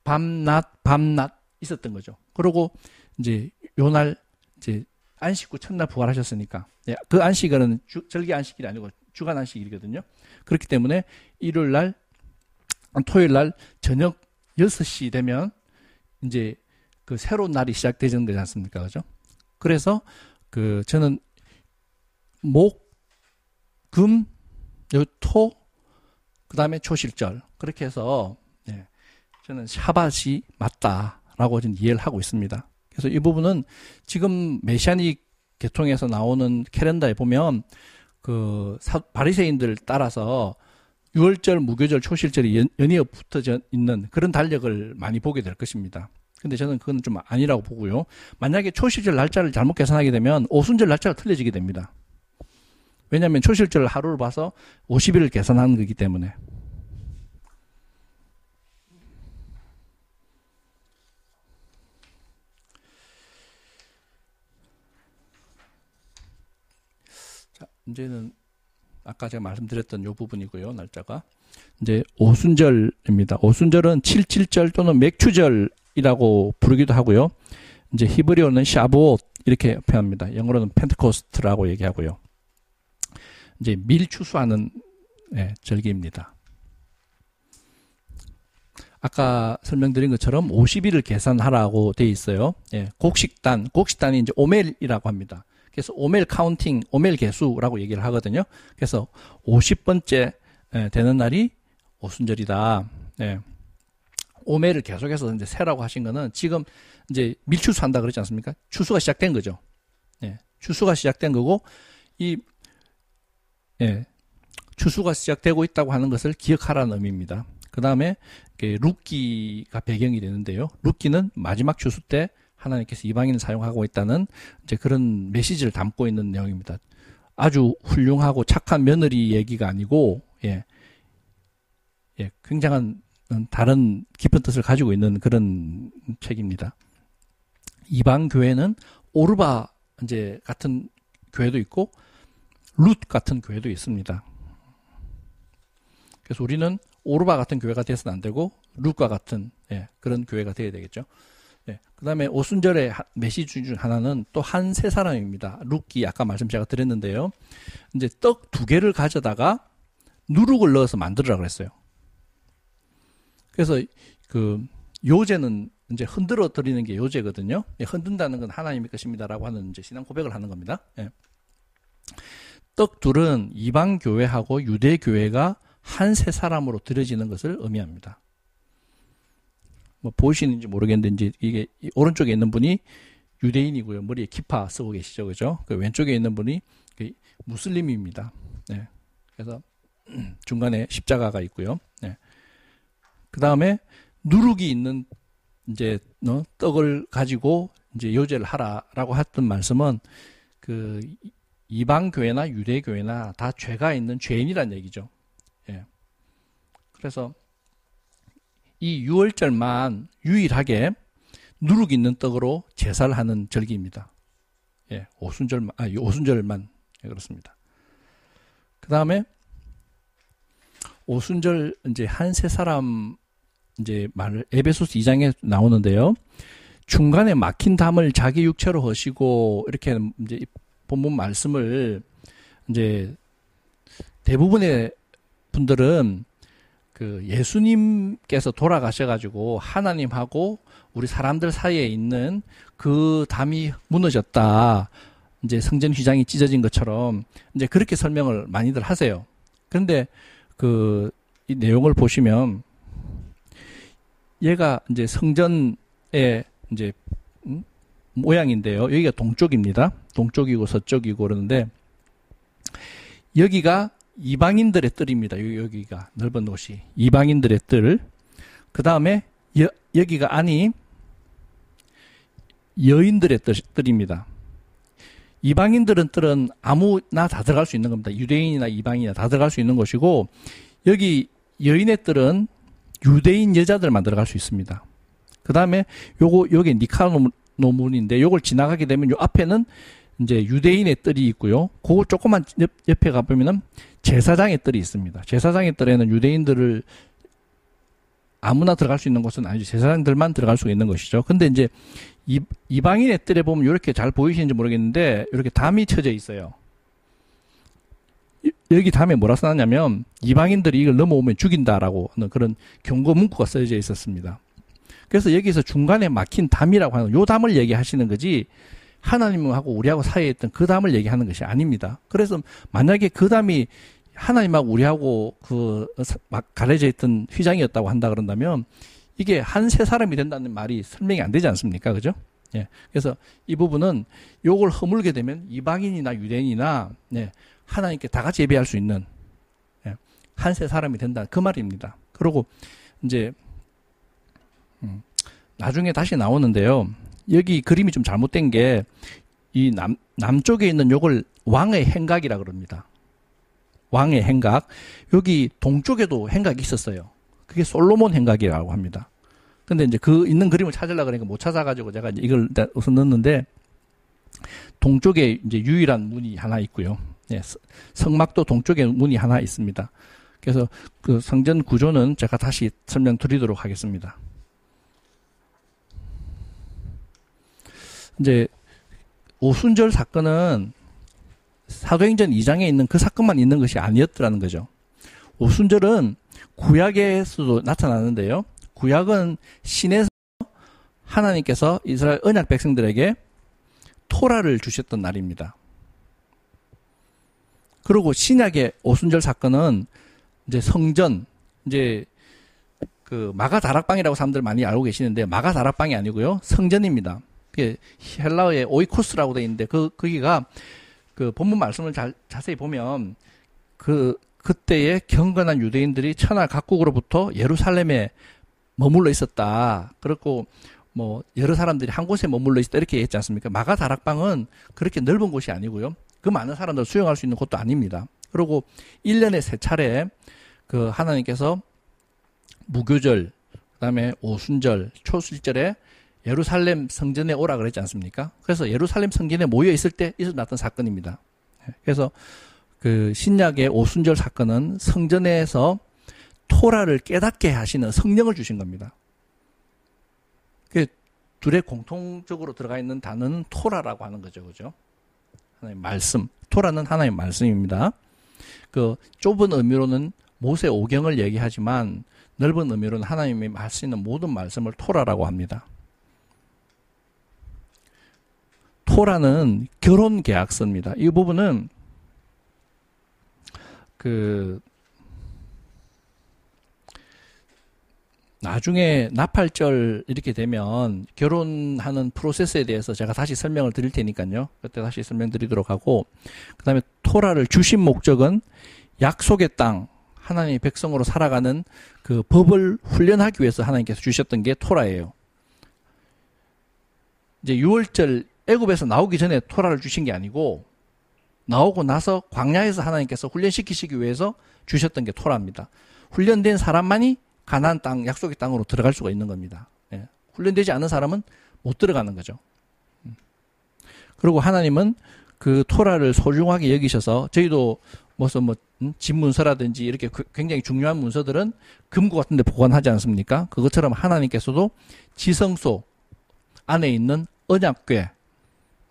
Speaker 2: 밤낮 있었던 거죠. 그리고 이제 요날 이제 안식 후 첫날 부활하셨으니까 예, 그 안식일은 절기 안식일이 아니고 주간 안식일이거든요. 그렇기 때문에 일요일 날 토요일 날 저녁 6시 되면 이제 그 새로운 날이 시작되는 거지 않습니까? 그죠? 그래서 그 저는 목, 금, 토, 그 다음에 초실절 그렇게 해서 예, 저는 샤밧이 맞다라고 저는 이해를 하고 있습니다. 그래서 이 부분은 지금 메시아닉 계통에서 나오는 캘린더에 보면 그 바리새인들 따라서 6월절, 무교절, 초실절이 연이어 붙어져 있는 그런 달력을 많이 보게 될 것입니다. 근데 저는 그건 좀 아니라고 보고요. 만약에 초실절 날짜를 잘못 계산하게 되면 오순절 날짜가 틀려지게 됩니다. 왜냐하면 초실절 하루를 봐서 50일을 계산하는 거기 때문에. 자, 이제는 아까 제가 말씀드렸던 이 부분이고요. 날짜가. 이제 오순절입니다. 오순절은 77절 또는 맥추절이라고 부르기도 하고요. 이제 히브리어는 샤브옷 이렇게 표현합니다. 영어로는 펜테코스트라고 얘기하고요. 이제 밀 추수하는 예, 절기입니다. 아까 설명드린 것처럼 50일을 계산하라고 되어 있어요. 예, 곡식단이 이제 오멜이라고 합니다. 그래서 오멜 카운팅, 오멜 개수라고 얘기를 하거든요. 그래서 50번째 되는 날이 오순절이다. 예. 오멜을 계속해서 이제 세라고 하신 거는 지금 이제 밀추수한다 그러지 않습니까? 추수가 시작된 거죠. 예. 추수가 시작된 거고 예. 추수가 시작되고 있다고 하는 것을 기억하라는 의미입니다. 그 다음에 룻기가 배경이 되는데요. 룻기는 마지막 추수 때 하나님께서 이방인을 사용하고 있다는 이제 그런 메시지를 담고 있는 내용입니다. 아주 훌륭하고 착한 며느리 얘기가 아니고, 예, 굉장한 다른 깊은 뜻을 가지고 있는 그런 책입니다. 이방 교회는 오르바 이제 같은 교회도 있고, 룻 같은 교회도 있습니다. 그래서 우리는 오르바 같은 교회가 되어서는 안 되고, 룻과 같은 그런 교회가 되어야 되겠죠. 그 다음에 오순절의 메시지 중 하나는 또 한 세 사람입니다. 룻기 아까 말씀 제가 드렸는데요. 이제 떡 2개를 가져다가 누룩을 넣어서 만들으라고 그랬어요. 그래서 그 요제는 이제 흔들어 드리는 게 요제거든요. 흔든다는 건 하나님의 것입니다라고 하는 이제 신앙 고백을 하는 겁니다. 떡 둘은 이방 교회하고 유대 교회가 한 세 사람으로 드려지는 것을 의미합니다. 뭐 보이시는지 모르겠는데 이제 이게 오른쪽에 있는 분이 유대인이고요. 머리에 키파 쓰고 계시죠, 그죠? 그 왼쪽에 있는 분이 무슬림입니다. 네. 그래서 중간에 십자가가 있고요. 네. 그 다음에 누룩이 있는 이제 떡을 가지고 이제 요제를 하라라고 했던 말씀은 그 이방 교회나 유대 교회나 다 죄가 있는 죄인이란 얘기죠. 예. 그래서 이 6월절만 유일하게 누룩 있는 떡으로 제사를 하는 절기입니다. 예, 오순절만 예, 그렇습니다. 그 다음에 오순절 이제 한 세 사람 이제 말을 에베소서 2장에 나오는데요. 중간에 막힌 담을 자기 육체로 허시고 이렇게 이제 본문 말씀을 이제 대부분의 분들은 그 예수님께서 돌아가셔가지고 하나님하고 우리 사람들 사이에 있는 그 담이 무너졌다. 이제 성전 휘장이 찢어진 것처럼 이제 그렇게 설명을 많이들 하세요. 그런데 그 이 내용을 보시면 얘가 이제 성전의 이제 모양인데요. 여기가 동쪽입니다. 동쪽이고 서쪽이고 그러는데 여기가 이방인들의 뜰입니다. 여기가 넓은 곳이 이방인들의 뜰. 그 다음에 여기가 안이 여인들의 뜰입니다. 이방인들은 뜰은 아무나 다 들어갈 수 있는 겁니다. 유대인이나 이방인이나 다 들어갈 수 있는 것이고 여기 여인의 뜰은 유대인 여자들만 들어갈 수 있습니다. 그 다음에 요게 니카노문인데 요걸 지나가게 되면 요 앞에는 이제 유대인의 뜰이 있고요. 그거 조금만 옆에 가보면은 제사장의 뜰이 있습니다. 제사장의 뜰에는 유대인들을 아무나 들어갈 수 있는 곳은 아니죠. 제사장들만 들어갈 수 있는 것이죠. 근데 이제 이방인의 뜰에 보면 이렇게 잘 보이시는지 모르겠는데 이렇게 담이 쳐져 있어요. 여기 담에 뭐라 써놨냐면 이방인들이 이걸 넘어오면 죽인다라고 하는 그런 경고 문구가 써져 있었습니다. 그래서 여기서 중간에 막힌 담이라고 하는 요 담을 얘기하시는 거지 하나님하고 우리하고 사이에 있던 그 담을 얘기하는 것이 아닙니다. 그래서 만약에 그 담이 하나님하고 우리하고 막 가려져 있던 휘장이었다고 한다 그런다면 이게 한 세 사람이 된다는 말이 설명이 안 되지 않습니까? 그죠? 예. 그래서 이 부분은 요걸 허물게 되면 이방인이나 유대인이나 네, 하나님께 다 같이 예배할 수 있는 예, 한 세 사람이 된다. 그 말입니다. 그리고 이제 나중에 다시 나오는데요. 여기 그림이 좀 잘못된 게 이 남쪽에 있는 요걸 왕의 행각이라 그럽니다. 왕의 행각. 여기 동쪽에도 행각이 있었어요. 그게 솔로몬 행각이라고 합니다. 근데 이제 그 있는 그림을 찾으려고 그러니까 못 찾아가지고 제가 이제 이걸 우선 넣었는데 동쪽에 이제 유일한 문이 하나 있고요. 예, 성막도 동쪽에 문이 하나 있습니다. 그래서 그 성전 구조는 제가 다시 설명드리도록 하겠습니다. 이제 오순절 사건은 사도행전 2장에 있는 그 사건만 있는 것이 아니었더라는 거죠. 오순절은 구약에서도 나타나는데요. 구약은 신에서 하나님께서 이스라엘 언약 백성들에게 토라를 주셨던 날입니다. 그리고 신약의 오순절 사건은 이제 성전, 이제 그 마가 다락방이라고 사람들 많이 알고 계시는데 마가 다락방이 아니고요. 성전입니다. 그게 헬라어의 오이코스라고 되어 있는데 거기가 그 본문 말씀을 자세히 보면 그때의 경건한 유대인들이 천하 각국으로부터 예루살렘에 머물러 있었다. 그렇고 뭐 여러 사람들이 한 곳에 머물러 있었다 이렇게 했지 않습니까? 마가 다락방은 그렇게 넓은 곳이 아니고요. 그 많은 사람들을 수용할 수 있는 곳도 아닙니다. 그리고 1년에 3차례 그 하나님께서 무교절, 그다음에 오순절, 초술절에 예루살렘 성전에 오라 그랬지 않습니까? 그래서 예루살렘 성전에 모여 있을 때 일어났던 사건입니다. 그래서 그 신약의 오순절 사건은 성전에서 토라를 깨닫게 하시는 성령을 주신 겁니다. 그 둘의 공통적으로 들어가 있는 단어는 토라라고 하는 거죠, 그죠? 하나님 말씀. 토라는 하나님의 말씀입니다. 그 좁은 의미로는 모세 오경을 얘기하지만 넓은 의미로는 하나님이 할 수 있는 모든 말씀을 토라라고 합니다. 토라는 결혼 계약서입니다. 이 부분은 그 나중에 나팔절 이렇게 되면 결혼하는 프로세스에 대해서 제가 다시 설명을 드릴 테니까요. 그때 다시 설명드리도록 하고, 그 다음에 토라를 주신 목적은 약속의 땅, 하나님의 백성으로 살아가는 그 법을 훈련하기 위해서 하나님께서 주셨던 게 토라예요. 이제 6월절 애굽에서 나오기 전에 토라를 주신 게 아니고 나오고 나서 광야에서 하나님께서 훈련시키시기 위해서 주셨던 게 토라입니다. 훈련된 사람만이 가나안 땅, 약속의 땅으로 들어갈 수가 있는 겁니다. 예. 훈련되지 않은 사람은 못 들어가는 거죠. 그리고 하나님은 그 토라를 소중하게 여기셔서 저희도 무슨 집 문서라든지 이렇게 굉장히 중요한 문서들은 금고 같은 데 보관하지 않습니까? 그것처럼 하나님께서도 지성소 안에 있는 언약궤,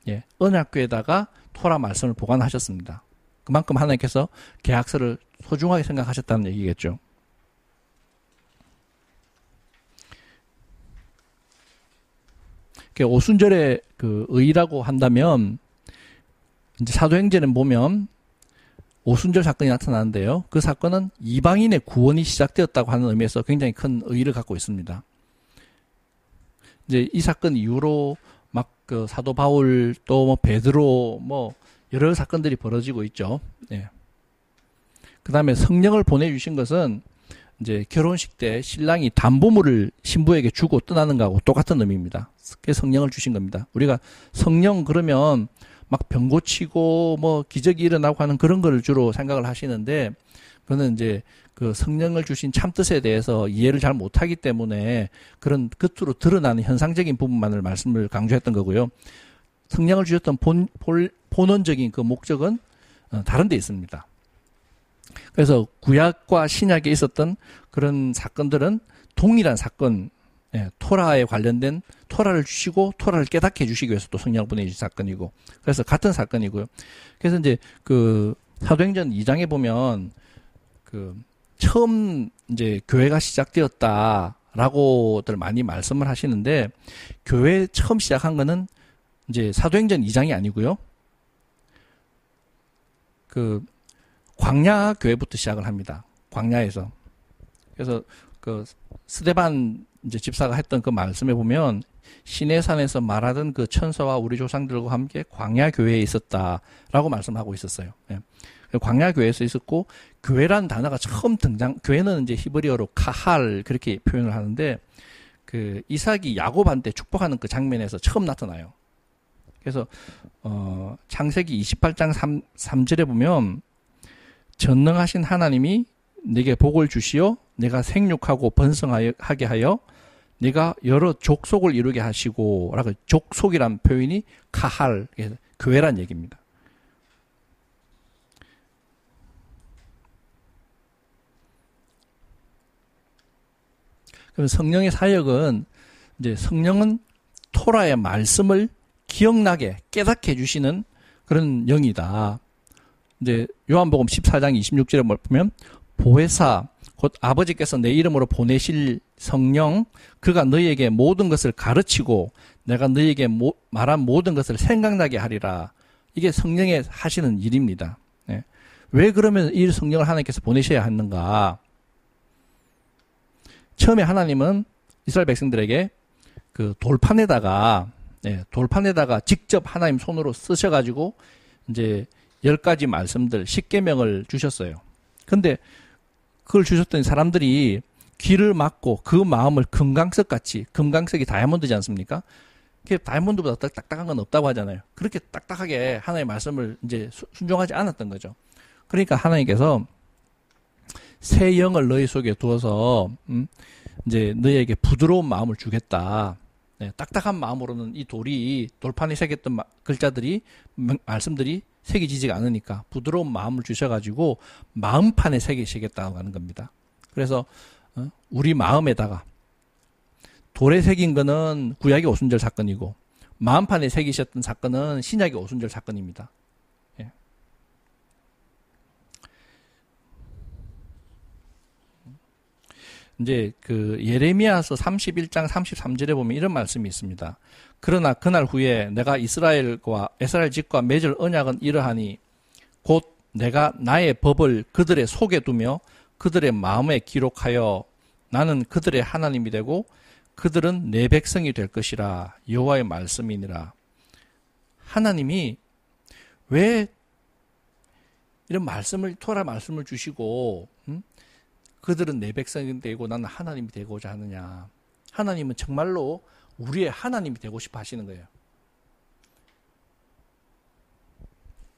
Speaker 2: 예, 언약궤에다가 토라 말씀을 보관하셨습니다. 그만큼 하나님께서 계약서를 소중하게 생각하셨다는 얘기겠죠. 오순절의 그 의라고 한다면 이제 사도행전에 보면 오순절 사건이 나타나는데요. 그 사건은 이방인의 구원이 시작되었다고 하는 의미에서 굉장히 큰 의의를 갖고 있습니다. 이제 이 사건 이후로 막 그 사도 바울 또 뭐 베드로 뭐 여러 사건들이 벌어지고 있죠. 예. 그 다음에 성령을 보내주신 것은 이제 결혼식 때 신랑이 담보물을 신부에게 주고 떠나는 거하고 똑같은 의미입니다. 그게 성령을 주신 겁니다. 우리가 성령 그러면 막 병 고치고 뭐 기적이 일어나고 하는 그런 거를 주로 생각을 하시는데, 그거는 이제 그 성령을 주신 참뜻에 대해서 이해를 잘 못하기 때문에 그런 겉으로 드러나는 현상적인 부분만을 말씀을 강조했던 거고요. 성령을 주셨던 본원적인 그 목적은 다른 데 있습니다. 그래서 구약과 신약에 있었던 그런 사건들은 동일한 사건, 예, 토라에 관련된 토라를 주시고 토라를 깨닫게 해주시기 위해서 또 성령을 보내주신 사건이고, 그래서 같은 사건이고요. 그래서 이제 그 사도행전 2장에 보면 그 처음 이제 교회가 시작되었다라고들 많이 말씀을 하시는데, 교회 처음 시작한 거는 이제 사도행전 2장이 아니고요. 그 광야 교회부터 시작을 합니다. 광야에서. 그래서 그 스데반 이제 집사가 했던 그 말씀에 보면 시내산에서 말하던 그 천사와 우리 조상들과 함께 광야 교회에 있었다라고 말씀하고 있었어요. 예. 광야 교회에서 있었고, 교회라는 단어가 처음 등장, 교회는 이제 히브리어로 카할 그렇게 표현을 하는데, 그 이삭이 야곱한테 축복하는 그 장면에서 처음 나타나요. 그래서 창세기 28장 3절에 보면 전능하신 하나님이 내게 복을 주시어 내가 생육하고 번성하게 하여 내가 여러 족속을 이루게 하시고, 라고 족속이란 표현이 카할, 교회란 얘기입니다. 그럼 성령의 사역은, 이제 성령은 토라의 말씀을 기억나게 깨닫게 해주시는 그런 영이다. 이제 요한복음 14장 26절에 보면 보혜사 곧 아버지께서 내 이름으로 보내실 성령, 그가 너희에게 모든 것을 가르치고 내가 너희에게 말한 모든 것을 생각나게 하리라. 이게 성령의 하시는 일입니다. 예. 왜 그러면 이 성령을 하나님께서 보내셔야 하는가? 처음에 하나님은 이스라엘 백성들에게 그 돌판에다가 직접 하나님 손으로 쓰셔가지고 이제 10가지 말씀들, 10계명을 주셨어요. 근데 그걸 주셨더니 사람들이 귀를 막고 그 마음을 금강석이 다이아몬드지 않습니까? 다이아몬드보다 딱딱한 건 없다고 하잖아요. 그렇게 딱딱하게 하나님의 말씀을 이제 순종하지 않았던 거죠. 그러니까 하나님께서 새 영을 너희 속에 두어서 이제 너희에게 부드러운 마음을 주겠다. 네, 딱딱한 마음으로는 이 돌판에 새겼던 말씀들이 새겨지지가 않으니까 부드러운 마음을 주셔가지고 마음판에 새기시겠다고 하는 겁니다. 그래서 우리 마음에다가 돌에 새긴 거는 구약의 오순절 사건이고, 마음판에 새기셨던 사건은 신약의 오순절 사건입니다. 예. 이제 그 예레미야서 31장 33절에 보면 이런 말씀이 있습니다. 그러나 그날 후에 내가 이스라엘 집과 맺을 언약은 이러하니 곧 내가 나의 법을 그들의 속에 두며 그들의 마음에 기록하여 나는 그들의 하나님이 되고 그들은 내 백성이 될 것이라. 여호와의 말씀이니라. 하나님이 왜 이런 토라 말씀을 주시고 그들은 내 백성이 되고 나는 하나님이 되고자 하느냐. 하나님은 정말로 우리의 하나님이 되고 싶어 하시는 거예요.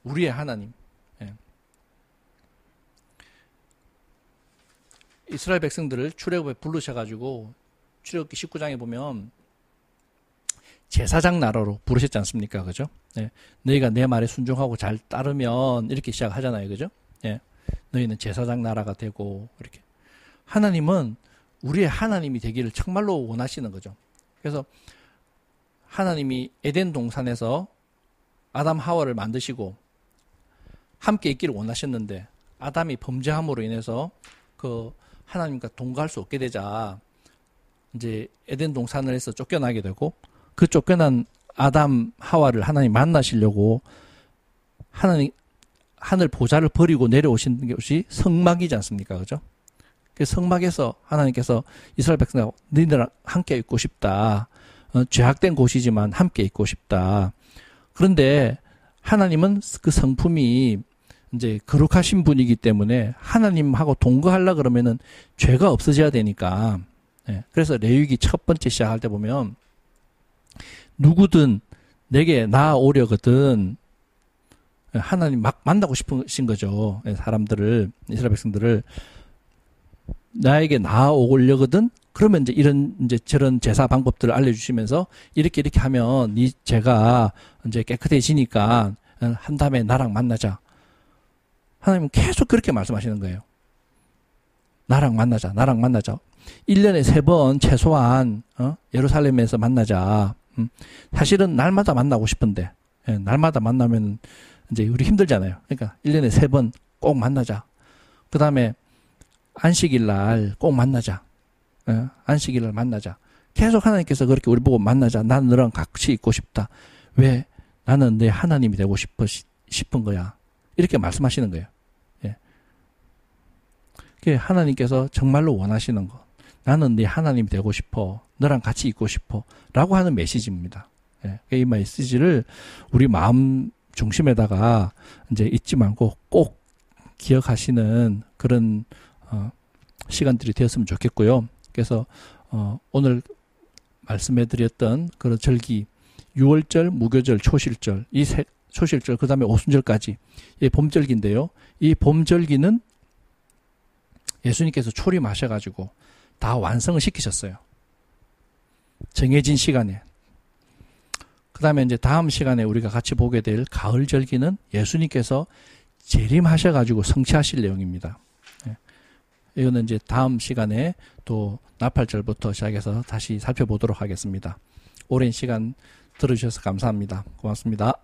Speaker 2: 우리의 하나님. 예. 이스라엘 백성들을 출애굽에 부르셔가지고 출애굽기 19장에 보면 제사장 나라로 부르셨지 않습니까? 그죠? 예. 너희가 내 말에 순종하고 잘 따르면 이렇게 시작하잖아요. 그죠? 예. 너희는 제사장 나라가 되고 이렇게. 하나님은 우리의 하나님이 되기를 정말로 원하시는 거죠. 그래서 하나님이 에덴 동산에서 아담 하와를 만드시고 함께 있기를 원하셨는데 아담이 범죄함으로 인해서 그 하나님과 동거할 수 없게 되자 이제 에덴 동산에서 쫓겨나게 되고 그 쫓겨난 아담 하와를 하나님 만나시려고 하나님 하늘 보좌를 버리고 내려오신 것이 성막이지 않습니까? 그죠? 그 성막에서 하나님께서 이스라엘 백성하고 너희들랑 함께 있고 싶다. 죄악된 곳이지만 함께 있고 싶다. 그런데 하나님은 그 성품이 이제 거룩하신 분이기 때문에 하나님하고 동거하려 그러면은 죄가 없어져야 되니까. 예. 그래서 레위기 첫 번째 시작할 때 보면 누구든 내게 나아오려거든 하나님 막 만나고 싶으신 거죠. 사람들을, 이스라엘 백성들을 나에게 나아오려거든 그러면 이제 이런 이제 저런 제사 방법들을 알려주시면서 이렇게 하면 네 죄가 이제 깨끗해지니까 한 다음에 나랑 만나자. 하나님은 계속 그렇게 말씀하시는 거예요. 나랑 만나자. 1년에 3번 최소한 예루살렘에서 만나자. 사실은 날마다 만나고 싶은데 날마다 만나면 이제 우리 힘들잖아요. 그러니까 1년에 3번 꼭 만나자. 그 다음에 안식일 날 꼭 만나자. 안식일 날 만나자. 계속 하나님께서 그렇게 우리 보고 만나자. 나는 너랑 같이 있고 싶다. 왜? 나는 내 하나님이 되고 싶은 거야. 이렇게 말씀하시는 거예요. 예. 그게 하나님께서 정말로 원하시는 거. 나는 네 하나님이 되고 싶어. 너랑 같이 있고 싶어. 라고 하는 메시지입니다. 예. 이 메시지를 우리 마음 중심에다가 이제 잊지 말고 꼭 기억하시는 그런 시간들이 되었으면 좋겠고요. 그래서 오늘 말씀해드렸던 그런 절기, 6월절, 무교절, 초실절, 이 초실절, 그 다음에 오순절까지 이 봄절기인데요. 이 봄절기는 예수님께서 초림하셔가지고 다 완성을 시키셨어요. 정해진 시간에. 그 다음에 이제 다음 시간에 우리가 같이 보게 될 가을절기는 예수님께서 재림하셔가지고 성취하실 내용입니다. 이거는 이제 다음 시간에 또 나팔절부터 시작해서 다시 살펴보도록 하겠습니다. 오랜 시간 들어주셔서 감사합니다. 고맙습니다.